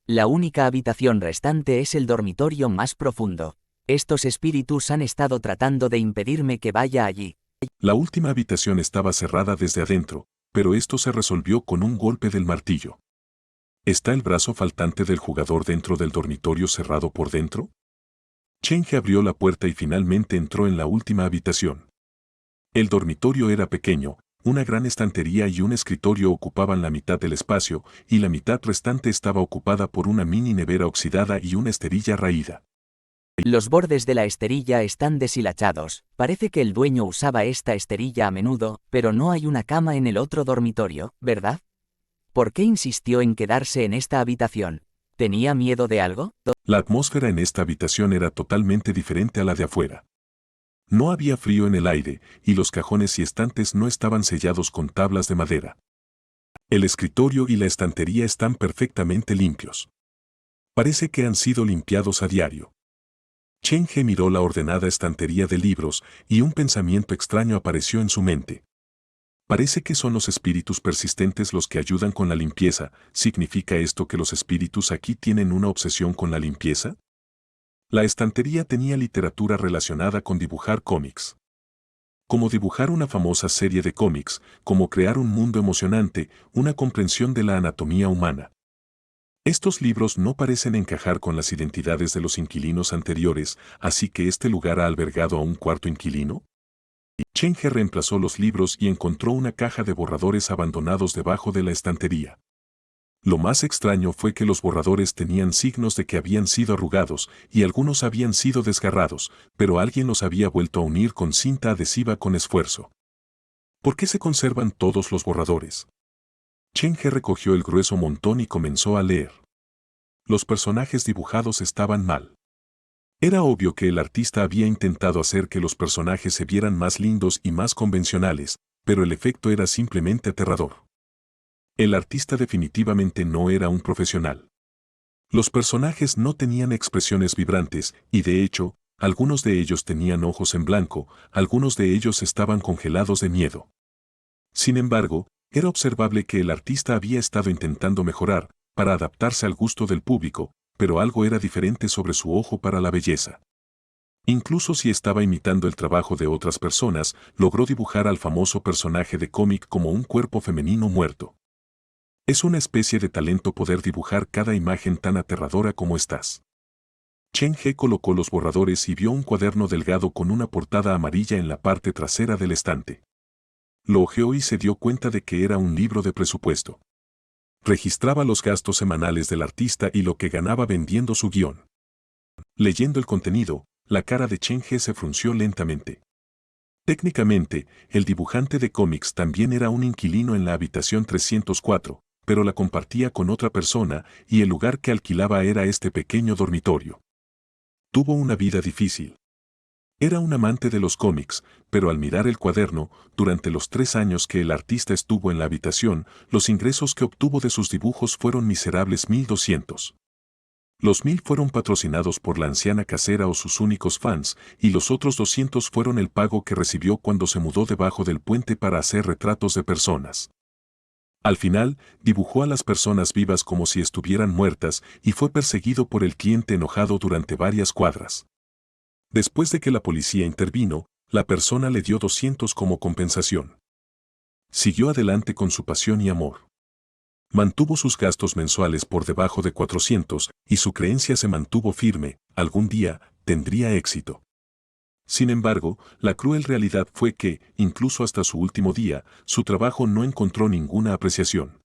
La única habitación restante es el dormitorio más profundo. Estos espíritus han estado tratando de impedirme que vaya allí. La última habitación estaba cerrada desde adentro, pero esto se resolvió con un golpe del martillo. ¿Está el brazo faltante del jugador dentro del dormitorio cerrado por dentro? Chen He abrió la puerta y finalmente entró en la última habitación. El dormitorio era pequeño, una gran estantería y un escritorio ocupaban la mitad del espacio, y la mitad restante estaba ocupada por una mini nevera oxidada y una esterilla raída. Los bordes de la esterilla están deshilachados. Parece que el dueño usaba esta esterilla a menudo, pero no hay una cama en el otro dormitorio, ¿verdad? ¿Por qué insistió en quedarse en esta habitación? ¿Tenía miedo de algo? La atmósfera en esta habitación era totalmente diferente a la de afuera. No había frío en el aire, y los cajones y estantes no estaban sellados con tablas de madera. El escritorio y la estantería están perfectamente limpios. Parece que han sido limpiados a diario. Chen He miró la ordenada estantería de libros, y un pensamiento extraño apareció en su mente. Parece que son los espíritus persistentes los que ayudan con la limpieza. ¿Significa esto que los espíritus aquí tienen una obsesión con la limpieza? La estantería tenía literatura relacionada con dibujar cómics. Como dibujar una famosa serie de cómics, como crear un mundo emocionante, una comprensión de la anatomía humana. Estos libros no parecen encajar con las identidades de los inquilinos anteriores, así que este lugar ha albergado a un cuarto inquilino. Chen He reemplazó los libros y encontró una caja de borradores abandonados debajo de la estantería. Lo más extraño fue que los borradores tenían signos de que habían sido arrugados y algunos habían sido desgarrados, pero alguien los había vuelto a unir con cinta adhesiva con esfuerzo. ¿Por qué se conservan todos los borradores? Chen He recogió el grueso montón y comenzó a leer. Los personajes dibujados estaban mal. Era obvio que el artista había intentado hacer que los personajes se vieran más lindos y más convencionales, pero el efecto era simplemente aterrador. El artista definitivamente no era un profesional. Los personajes no tenían expresiones vibrantes, y de hecho, algunos de ellos tenían ojos en blanco, algunos de ellos estaban congelados de miedo. Sin embargo, era observable que el artista había estado intentando mejorar, para adaptarse al gusto del público, pero algo era diferente sobre su ojo para la belleza. Incluso si estaba imitando el trabajo de otras personas, logró dibujar al famoso personaje de cómic como un cuerpo femenino muerto. Es una especie de talento poder dibujar cada imagen tan aterradora como estás. Chen He colocó los borradores y vio un cuaderno delgado con una portada amarilla en la parte trasera del estante. Lo hojeó y se dio cuenta de que era un libro de presupuesto. Registraba los gastos semanales del artista y lo que ganaba vendiendo su guión. Leyendo el contenido, la cara de Chen He se frunció lentamente. Técnicamente, el dibujante de cómics también era un inquilino en la habitación 304, pero la compartía con otra persona y el lugar que alquilaba era este pequeño dormitorio. Tuvo una vida difícil. Era un amante de los cómics, pero al mirar el cuaderno, durante los 3 años que el artista estuvo en la habitación, los ingresos que obtuvo de sus dibujos fueron miserables 1.200. Los 1.000 fueron patrocinados por la anciana casera o sus únicos fans, y los otros 200 fueron el pago que recibió cuando se mudó debajo del puente para hacer retratos de personas. Al final, dibujó a las personas vivas como si estuvieran muertas y fue perseguido por el cliente enojado durante varias cuadras. Después de que la policía intervino, la persona le dio 200 como compensación. Siguió adelante con su pasión y amor. Mantuvo sus gastos mensuales por debajo de 400 y su creencia se mantuvo firme, algún día tendría éxito. Sin embargo, la cruel realidad fue que, incluso hasta su último día, su trabajo no encontró ninguna apreciación.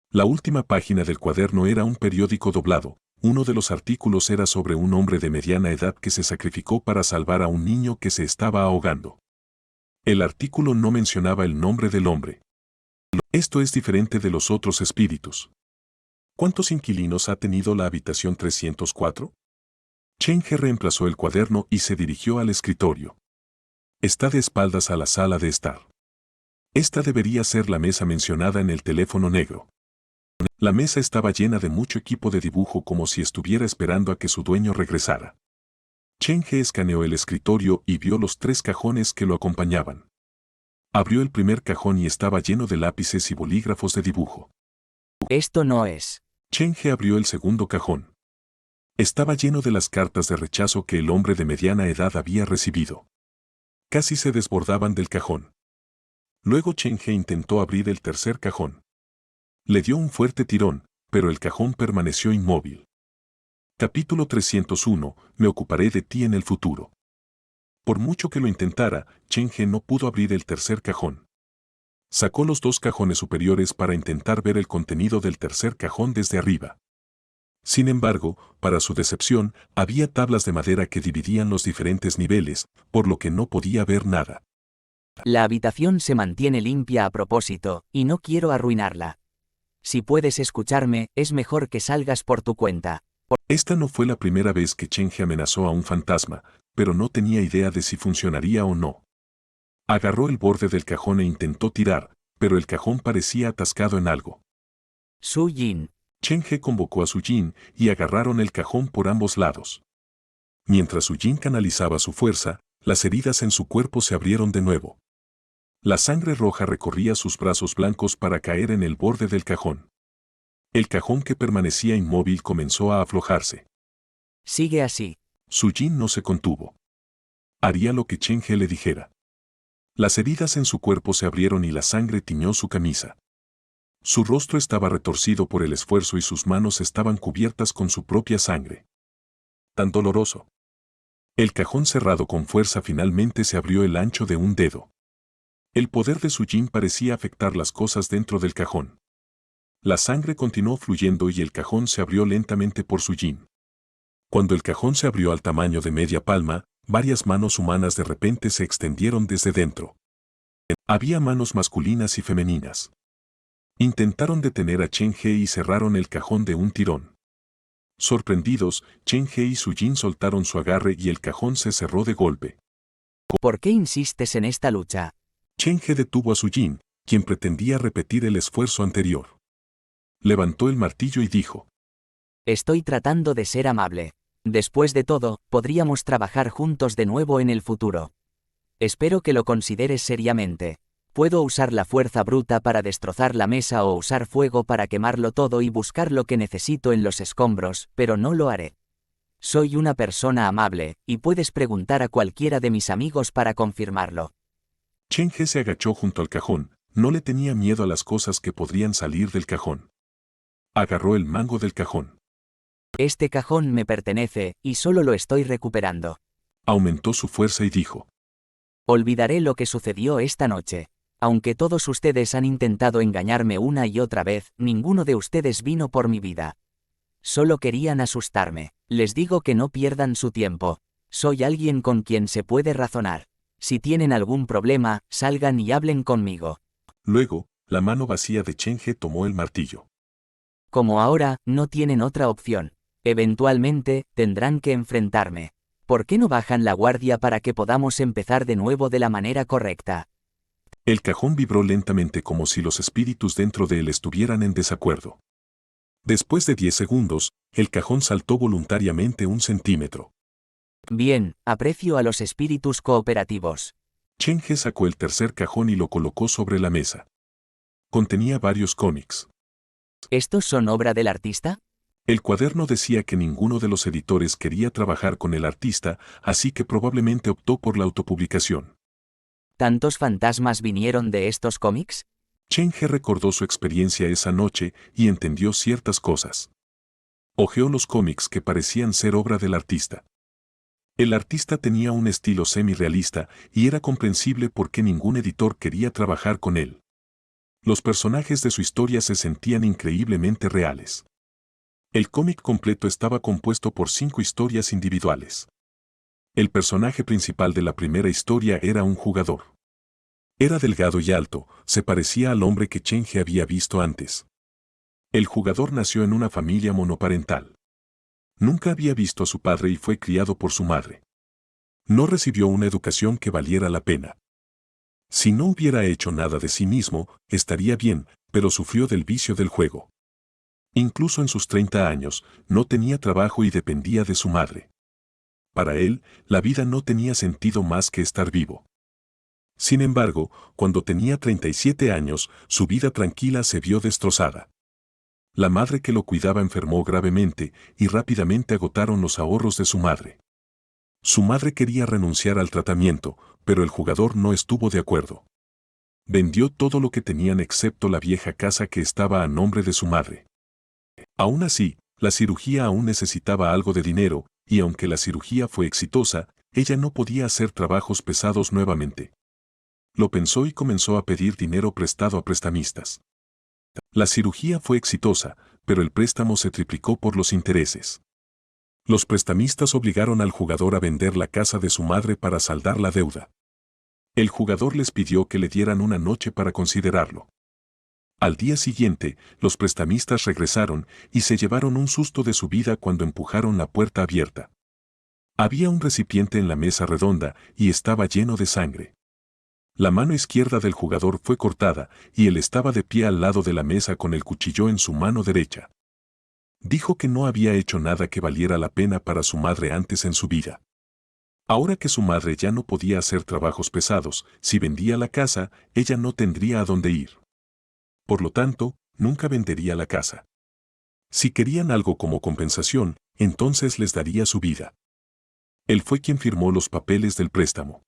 La última página del cuaderno era un periódico doblado. Uno de los artículos era sobre un hombre de mediana edad que se sacrificó para salvar a un niño que se estaba ahogando. El artículo no mencionaba el nombre del hombre. Esto es diferente de los otros espíritus. ¿Cuántos inquilinos ha tenido la habitación 304? Chen He reemplazó el cuaderno y se dirigió al escritorio. Está de espaldas a la sala de estar. Esta debería ser la mesa mencionada en el teléfono negro. La mesa estaba llena de mucho equipo de dibujo como si estuviera esperando a que su dueño regresara. Chen He escaneó el escritorio y vio los 3 cajones que lo acompañaban. Abrió el primer cajón y estaba lleno de lápices y bolígrafos de dibujo. Esto no es. Chen He abrió el segundo cajón. Estaba lleno de las cartas de rechazo que el hombre de mediana edad había recibido. Casi se desbordaban del cajón. Luego Chen He intentó abrir el tercer cajón. Le dio un fuerte tirón, pero el cajón permaneció inmóvil. Capítulo 301. Me ocuparé de ti en el futuro. Por mucho que lo intentara, Chen He no pudo abrir el tercer cajón. Sacó los 2 cajones superiores para intentar ver el contenido del tercer cajón desde arriba. Sin embargo, para su decepción, había tablas de madera que dividían los diferentes niveles, por lo que no podía ver nada. La habitación se mantiene limpia a propósito, y no quiero arruinarla. Si puedes escucharme, es mejor que salgas por tu cuenta. Esta no fue la primera vez que Chen He amenazó a un fantasma, pero no tenía idea de si funcionaría o no. Agarró el borde del cajón e intentó tirar, pero el cajón parecía atascado en algo. Su Jin. Chen He convocó a Su Jin y agarraron el cajón por ambos lados. Mientras Su Jin canalizaba su fuerza, las heridas en su cuerpo se abrieron de nuevo. La sangre roja recorría sus brazos blancos para caer en el borde del cajón. El cajón que permanecía inmóvil comenzó a aflojarse. Sigue así. Su Jin no se contuvo. Haría lo que Chen He le dijera. Las heridas en su cuerpo se abrieron y la sangre tiñó su camisa. Su rostro estaba retorcido por el esfuerzo y sus manos estaban cubiertas con su propia sangre. Tan doloroso. El cajón cerrado con fuerza finalmente se abrió el ancho de un dedo. El poder de Su Jin parecía afectar las cosas dentro del cajón. La sangre continuó fluyendo y el cajón se abrió lentamente por Su Jin. Cuando el cajón se abrió al tamaño de media palma, varias manos humanas de repente se extendieron desde dentro. Había manos masculinas y femeninas. Intentaron detener a Chen He y cerraron el cajón de un tirón. Sorprendidos, Chen He y Su Jin soltaron su agarre y el cajón se cerró de golpe. ¿Por qué insistes en esta lucha? Chen He detuvo a Su Jin, quien pretendía repetir el esfuerzo anterior. Levantó el martillo y dijo: Estoy tratando de ser amable. Después de todo, podríamos trabajar juntos de nuevo en el futuro. Espero que lo consideres seriamente. Puedo usar la fuerza bruta para destrozar la mesa o usar fuego para quemarlo todo y buscar lo que necesito en los escombros, pero no lo haré. Soy una persona amable, y puedes preguntar a cualquiera de mis amigos para confirmarlo. Chen He se agachó junto al cajón, no le tenía miedo a las cosas que podrían salir del cajón. Agarró el mango del cajón. Este cajón me pertenece, y solo lo estoy recuperando. Aumentó su fuerza y dijo: Olvidaré lo que sucedió esta noche. Aunque todos ustedes han intentado engañarme una y otra vez, ninguno de ustedes vino por mi vida. Solo querían asustarme. Les digo que no pierdan su tiempo. Soy alguien con quien se puede razonar. Si tienen algún problema, salgan y hablen conmigo. Luego, la mano vacía de Chen He tomó el martillo. Como ahora, no tienen otra opción. Eventualmente, tendrán que enfrentarme. ¿Por qué no bajan la guardia para que podamos empezar de nuevo de la manera correcta? El cajón vibró lentamente como si los espíritus dentro de él estuvieran en desacuerdo. Después de 10 segundos, el cajón saltó voluntariamente 1 centímetro. Bien, aprecio a los espíritus cooperativos. Chen He sacó el tercer cajón y lo colocó sobre la mesa. Contenía varios cómics. ¿Estos son obra del artista? El cuaderno decía que ninguno de los editores quería trabajar con el artista, así que probablemente optó por la autopublicación. ¿Tantos fantasmas vinieron de estos cómics? Chen He recordó su experiencia esa noche y entendió ciertas cosas. Hojeó los cómics que parecían ser obra del artista. El artista tenía un estilo semi-realista y era comprensible por qué ningún editor quería trabajar con él. Los personajes de su historia se sentían increíblemente reales. El cómic completo estaba compuesto por 5 historias individuales. El personaje principal de la primera historia era un jugador. Era delgado y alto, se parecía al hombre que Chen He había visto antes. El jugador nació en una familia monoparental. Nunca había visto a su padre y fue criado por su madre. No recibió una educación que valiera la pena. Si no hubiera hecho nada de sí mismo, estaría bien, pero sufrió del vicio del juego. Incluso en sus 30 años, no tenía trabajo y dependía de su madre. Para él, la vida no tenía sentido más que estar vivo. Sin embargo, cuando tenía 37 años, su vida tranquila se vio destrozada. La madre que lo cuidaba enfermó gravemente y rápidamente agotaron los ahorros de su madre. Su madre quería renunciar al tratamiento, pero el jugador no estuvo de acuerdo. Vendió todo lo que tenían excepto la vieja casa que estaba a nombre de su madre. Aún así, la cirugía aún necesitaba algo de dinero, y aunque la cirugía fue exitosa, ella no podía hacer trabajos pesados nuevamente. Lo pensó y comenzó a pedir dinero prestado a prestamistas. La cirugía fue exitosa, pero el préstamo se triplicó por los intereses. Los prestamistas obligaron al jugador a vender la casa de su madre para saldar la deuda. El jugador les pidió que le dieran una noche para considerarlo. Al día siguiente, los prestamistas regresaron y se llevaron un susto de su vida cuando empujaron la puerta abierta. Había un recipiente en la mesa redonda y estaba lleno de sangre. La mano izquierda del jugador fue cortada y él estaba de pie al lado de la mesa con el cuchillo en su mano derecha. Dijo que no había hecho nada que valiera la pena para su madre antes en su vida. Ahora que su madre ya no podía hacer trabajos pesados, si vendía la casa, ella no tendría a dónde ir. Por lo tanto, nunca vendería la casa. Si querían algo como compensación, entonces les daría su vida. Él fue quien firmó los papeles del préstamo.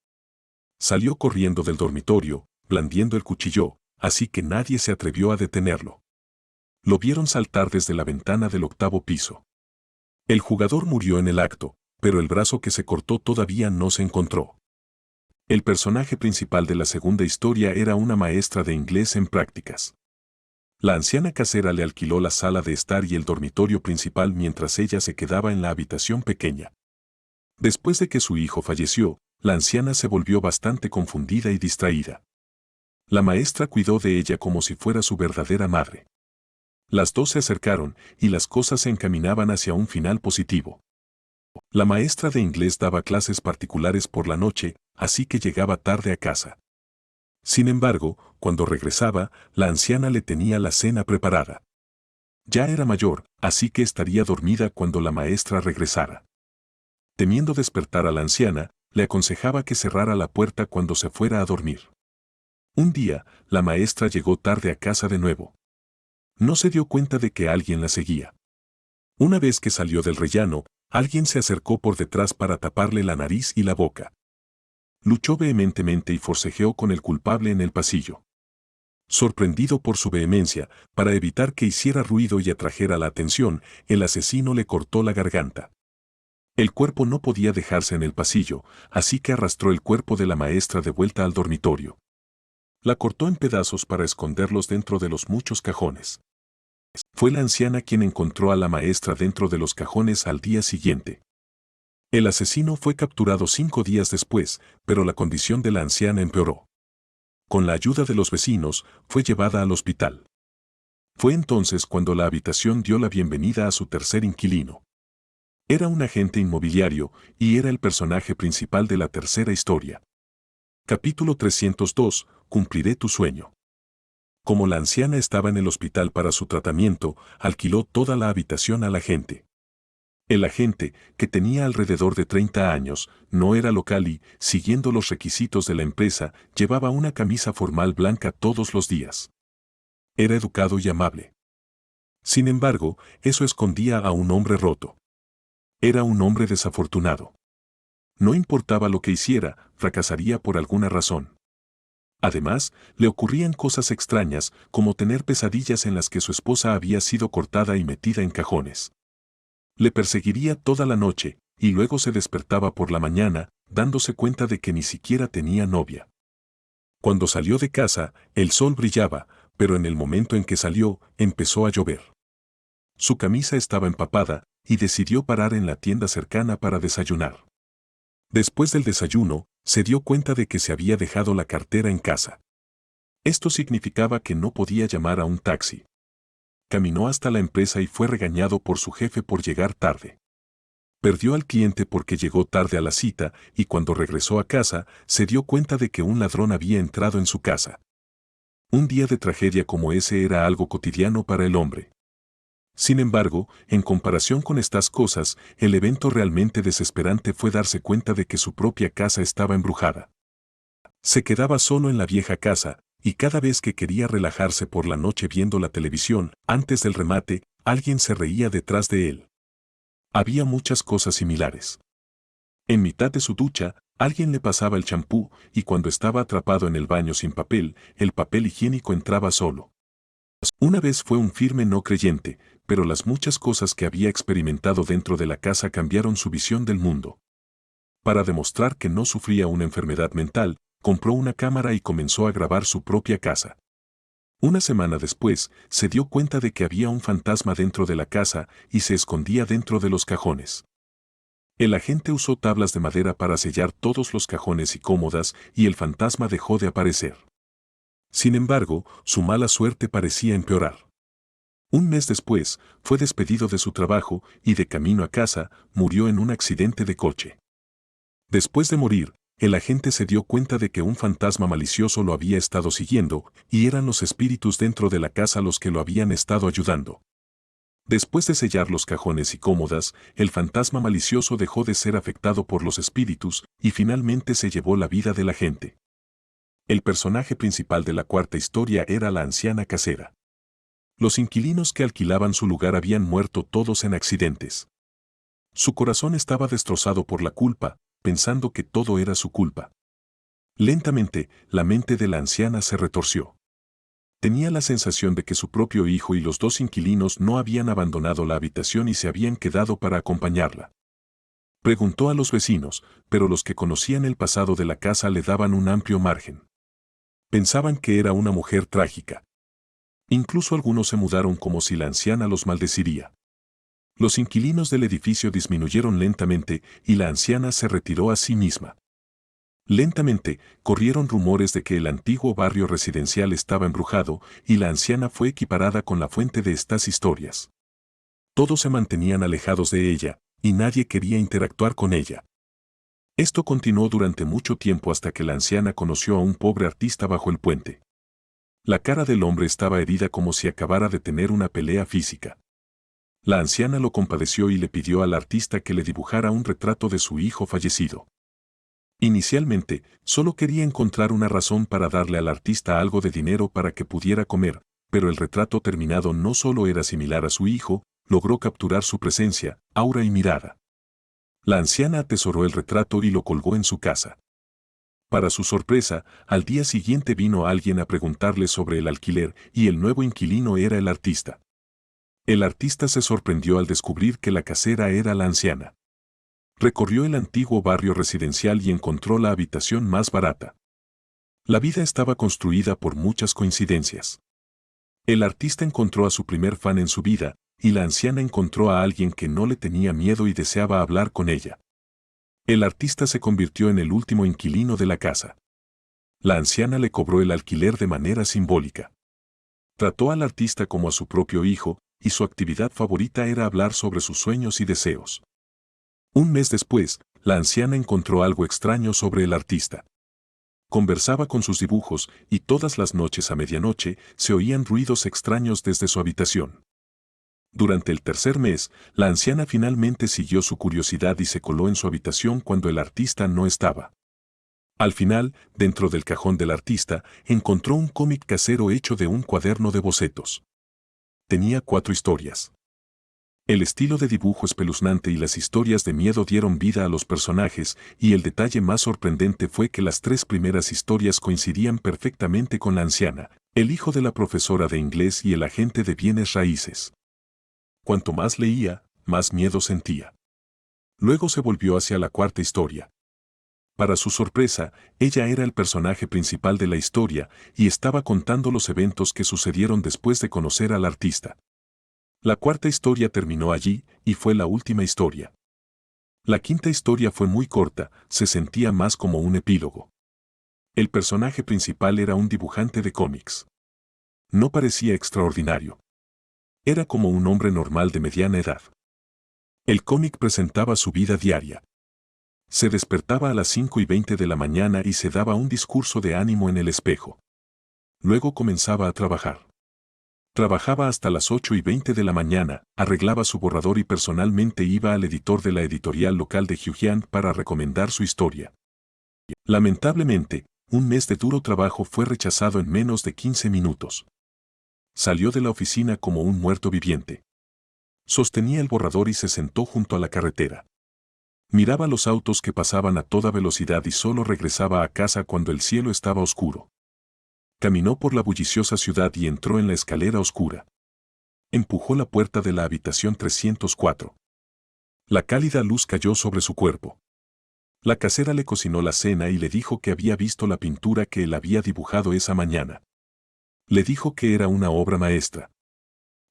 Salió corriendo del dormitorio, blandiendo el cuchillo, así que nadie se atrevió a detenerlo. Lo vieron saltar desde la ventana del 8º piso. El jugador murió en el acto, pero el brazo que se cortó todavía no se encontró. El personaje principal de la segunda historia era una maestra de inglés en prácticas. La anciana casera le alquiló la sala de estar y el dormitorio principal mientras ella se quedaba en la habitación pequeña. Después de que su hijo falleció, la anciana se volvió bastante confundida y distraída. La maestra cuidó de ella como si fuera su verdadera madre. Las dos se acercaron y las cosas se encaminaban hacia un final positivo. La maestra de inglés daba clases particulares por la noche, así que llegaba tarde a casa. Sin embargo, cuando regresaba, la anciana le tenía la cena preparada. Ya era mayor, así que estaría dormida cuando la maestra regresara. Temiendo despertar a la anciana, le aconsejaba que cerrara la puerta cuando se fuera a dormir. Un día, la maestra llegó tarde a casa de nuevo. No se dio cuenta de que alguien la seguía. Una vez que salió del rellano, alguien se acercó por detrás para taparle la nariz y la boca. Luchó vehementemente y forcejeó con el culpable en el pasillo. Sorprendido por su vehemencia, para evitar que hiciera ruido y atrajera la atención, el asesino le cortó la garganta. El cuerpo no podía dejarse en el pasillo, así que arrastró el cuerpo de la maestra de vuelta al dormitorio. La cortó en pedazos para esconderlos dentro de los muchos cajones. Fue la anciana quien encontró a la maestra dentro de los cajones al día siguiente. El asesino fue capturado 5 días después, pero la condición de la anciana empeoró. Con la ayuda de los vecinos, fue llevada al hospital. Fue entonces cuando la habitación dio la bienvenida a su tercer inquilino. Era un agente inmobiliario y era el personaje principal de la tercera historia. Capítulo 302. Cumpliré tu sueño. Como la anciana estaba en el hospital para su tratamiento, alquiló toda la habitación al agente. El agente, que tenía alrededor de 30 años, no era local y, siguiendo los requisitos de la empresa, llevaba una camisa formal blanca todos los días. Era educado y amable. Sin embargo, eso escondía a un hombre roto. Era un hombre desafortunado. No importaba lo que hiciera, fracasaría por alguna razón. Además, le ocurrían cosas extrañas, como tener pesadillas en las que su esposa había sido cortada y metida en cajones. Le perseguiría toda la noche, y luego se despertaba por la mañana, dándose cuenta de que ni siquiera tenía novia. Cuando salió de casa, el sol brillaba, pero en el momento en que salió, empezó a llover. Su camisa estaba empapada, y decidió parar en la tienda cercana para desayunar. Después del desayuno, se dio cuenta de que se había dejado la cartera en casa. Esto significaba que no podía llamar a un taxi. Caminó hasta la empresa y fue regañado por su jefe por llegar tarde. Perdió al cliente porque llegó tarde a la cita y cuando regresó a casa se dio cuenta de que un ladrón había entrado en su casa. Un día de tragedia como ese era algo cotidiano para el hombre. Sin embargo, en comparación con estas cosas, el evento realmente desesperante fue darse cuenta de que su propia casa estaba embrujada. Se quedaba solo en la vieja casa, y cada vez que quería relajarse por la noche viendo la televisión, antes del remate, alguien se reía detrás de él. Había muchas cosas similares. En mitad de su ducha, alguien le pasaba el champú, y cuando estaba atrapado en el baño sin papel, el papel higiénico entraba solo. Una vez fue un firme no creyente, pero las muchas cosas que había experimentado dentro de la casa cambiaron su visión del mundo. Para demostrar que no sufría una enfermedad mental, compró una cámara y comenzó a grabar su propia casa. Una semana después, se dio cuenta de que había un fantasma dentro de la casa y se escondía dentro de los cajones. El agente usó tablas de madera para sellar todos los cajones y cómodas y el fantasma dejó de aparecer. Sin embargo, su mala suerte parecía empeorar. Un mes después, fue despedido de su trabajo y de camino a casa, murió en un accidente de coche. Después de morir, el agente se dio cuenta de que un fantasma malicioso lo había estado siguiendo, y eran los espíritus dentro de la casa los que lo habían estado ayudando. Después de sellar los cajones y cómodas, el fantasma malicioso dejó de ser afectado por los espíritus, y finalmente se llevó la vida del agente. El personaje principal de la cuarta historia era la anciana casera. Los inquilinos que alquilaban su lugar habían muerto todos en accidentes. Su corazón estaba destrozado por la culpa, pensando que todo era su culpa. Lentamente, la mente de la anciana se retorció. Tenía la sensación de que su propio hijo y los dos inquilinos no habían abandonado la habitación y se habían quedado para acompañarla. Preguntó a los vecinos, pero los que conocían el pasado de la casa le daban un amplio margen. Pensaban que era una mujer trágica. Incluso algunos se mudaron como si la anciana los maldeciría. Los inquilinos del edificio disminuyeron lentamente y la anciana se retiró a sí misma. Lentamente, corrieron rumores de que el antiguo barrio residencial estaba embrujado y la anciana fue equiparada con la fuente de estas historias. Todos se mantenían alejados de ella, y nadie quería interactuar con ella. Esto continuó durante mucho tiempo hasta que la anciana conoció a un pobre artista bajo el puente. La cara del hombre estaba herida como si acabara de tener una pelea física. La anciana lo compadeció y le pidió al artista que le dibujara un retrato de su hijo fallecido. Inicialmente, solo quería encontrar una razón para darle al artista algo de dinero para que pudiera comer, pero el retrato terminado no solo era similar a su hijo, logró capturar su presencia, aura y mirada. La anciana atesoró el retrato y lo colgó en su casa. Para su sorpresa, al día siguiente vino alguien a preguntarle sobre el alquiler y el nuevo inquilino era el artista. El artista se sorprendió al descubrir que la casera era la anciana. Recorrió el antiguo barrio residencial y encontró la habitación más barata. La vida estaba construida por muchas coincidencias. El artista encontró a su primer fan en su vida, y la anciana encontró a alguien que no le tenía miedo y deseaba hablar con ella. El artista se convirtió en el último inquilino de la casa. La anciana le cobró el alquiler de manera simbólica. Trató al artista como a su propio hijo, y su actividad favorita era hablar sobre sus sueños y deseos. Un mes después, la anciana encontró algo extraño sobre el artista. Conversaba con sus dibujos y todas las noches a medianoche se oían ruidos extraños desde su habitación. Durante el tercer mes, la anciana finalmente siguió su curiosidad y se coló en su habitación cuando el artista no estaba. Al final, dentro del cajón del artista, encontró un cómic casero hecho de un cuaderno de bocetos. Tenía 4 historias. El estilo de dibujo espeluznante y las historias de miedo dieron vida a los personajes, y el detalle más sorprendente fue que las 3 primeras historias coincidían perfectamente con la anciana, el hijo de la profesora de inglés y el agente de bienes raíces. Cuanto más leía, más miedo sentía. Luego se volvió hacia la cuarta historia. Para su sorpresa, ella era el personaje principal de la historia y estaba contando los eventos que sucedieron después de conocer al artista. La cuarta historia terminó allí y fue la última historia. La quinta historia fue muy corta, se sentía más como un epílogo. El personaje principal era un dibujante de cómics. No parecía extraordinario. Era como un hombre normal de mediana edad. El cómic presentaba su vida diaria. Se despertaba a las 5:20 de la mañana y se daba un discurso de ánimo en el espejo. Luego comenzaba a trabajar. Trabajaba hasta las 8:20 de la mañana, arreglaba su borrador y personalmente iba al editor de la editorial local de Fujian para recomendar su historia. Lamentablemente, un mes de duro trabajo fue rechazado en menos de 15 minutos. Salió de la oficina como un muerto viviente. Sostenía el borrador y se sentó junto a la carretera. Miraba los autos que pasaban a toda velocidad y solo regresaba a casa cuando el cielo estaba oscuro. Caminó por la bulliciosa ciudad y entró en la escalera oscura. Empujó la puerta de la habitación 304. La cálida luz cayó sobre su cuerpo. La casera le cocinó la cena y le dijo que había visto la pintura que él había dibujado esa mañana. Le dijo que era una obra maestra.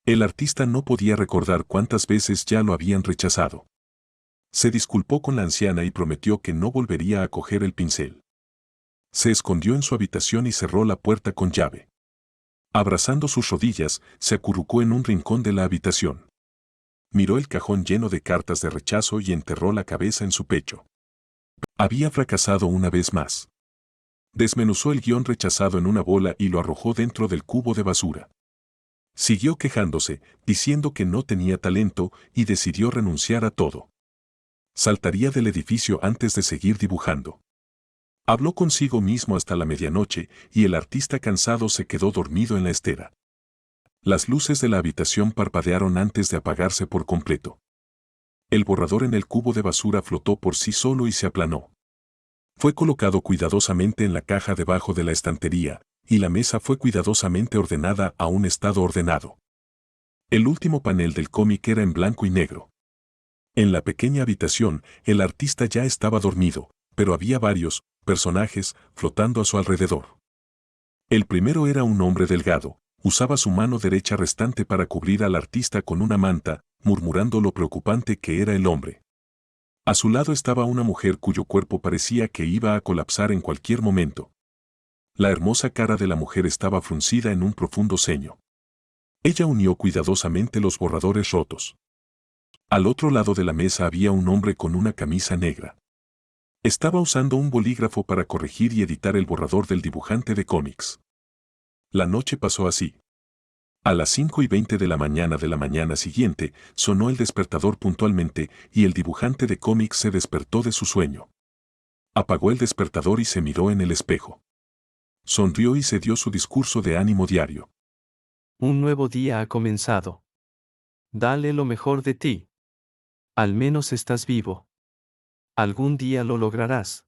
El artista no podía recordar cuántas veces ya lo habían rechazado. Se disculpó con la anciana y prometió que no volvería a coger el pincel. Se escondió en su habitación y cerró la puerta con llave. Abrazando sus rodillas, se acurrucó en un rincón de la habitación. Miró el cajón lleno de cartas de rechazo y enterró la cabeza en su pecho. Había fracasado una vez más. Desmenuzó el guión rechazado en una bola y lo arrojó dentro del cubo de basura. Siguió quejándose, diciendo que no tenía talento, y decidió renunciar a todo. Saltaría del edificio antes de seguir dibujando. Habló consigo mismo hasta la medianoche, y el artista cansado se quedó dormido en la estera. Las luces de la habitación parpadearon antes de apagarse por completo. El borrador en el cubo de basura flotó por sí solo y se aplanó. Fue colocado cuidadosamente en la caja debajo de la estantería, y la mesa fue cuidadosamente ordenada a un estado ordenado. El último panel del cómic era en blanco y negro. En la pequeña habitación, el artista ya estaba dormido, pero había varios personajes flotando a su alrededor. El primero era un hombre delgado, usaba su mano derecha restante para cubrir al artista con una manta, murmurando lo preocupante que era el hombre. A su lado estaba una mujer cuyo cuerpo parecía que iba a colapsar en cualquier momento. La hermosa cara de la mujer estaba fruncida en un profundo ceño. Ella unió cuidadosamente los borradores rotos. Al otro lado de la mesa había un hombre con una camisa negra. Estaba usando un bolígrafo para corregir y editar el borrador del dibujante de cómics. La noche pasó así. A las 5:20 de la mañana siguiente, sonó el despertador puntualmente y el dibujante de cómics se despertó de su sueño. Apagó el despertador y se miró en el espejo. Sonrió y se dio su discurso de ánimo diario. Un nuevo día ha comenzado. Dale lo mejor de ti. Al menos estás vivo. Algún día lo lograrás.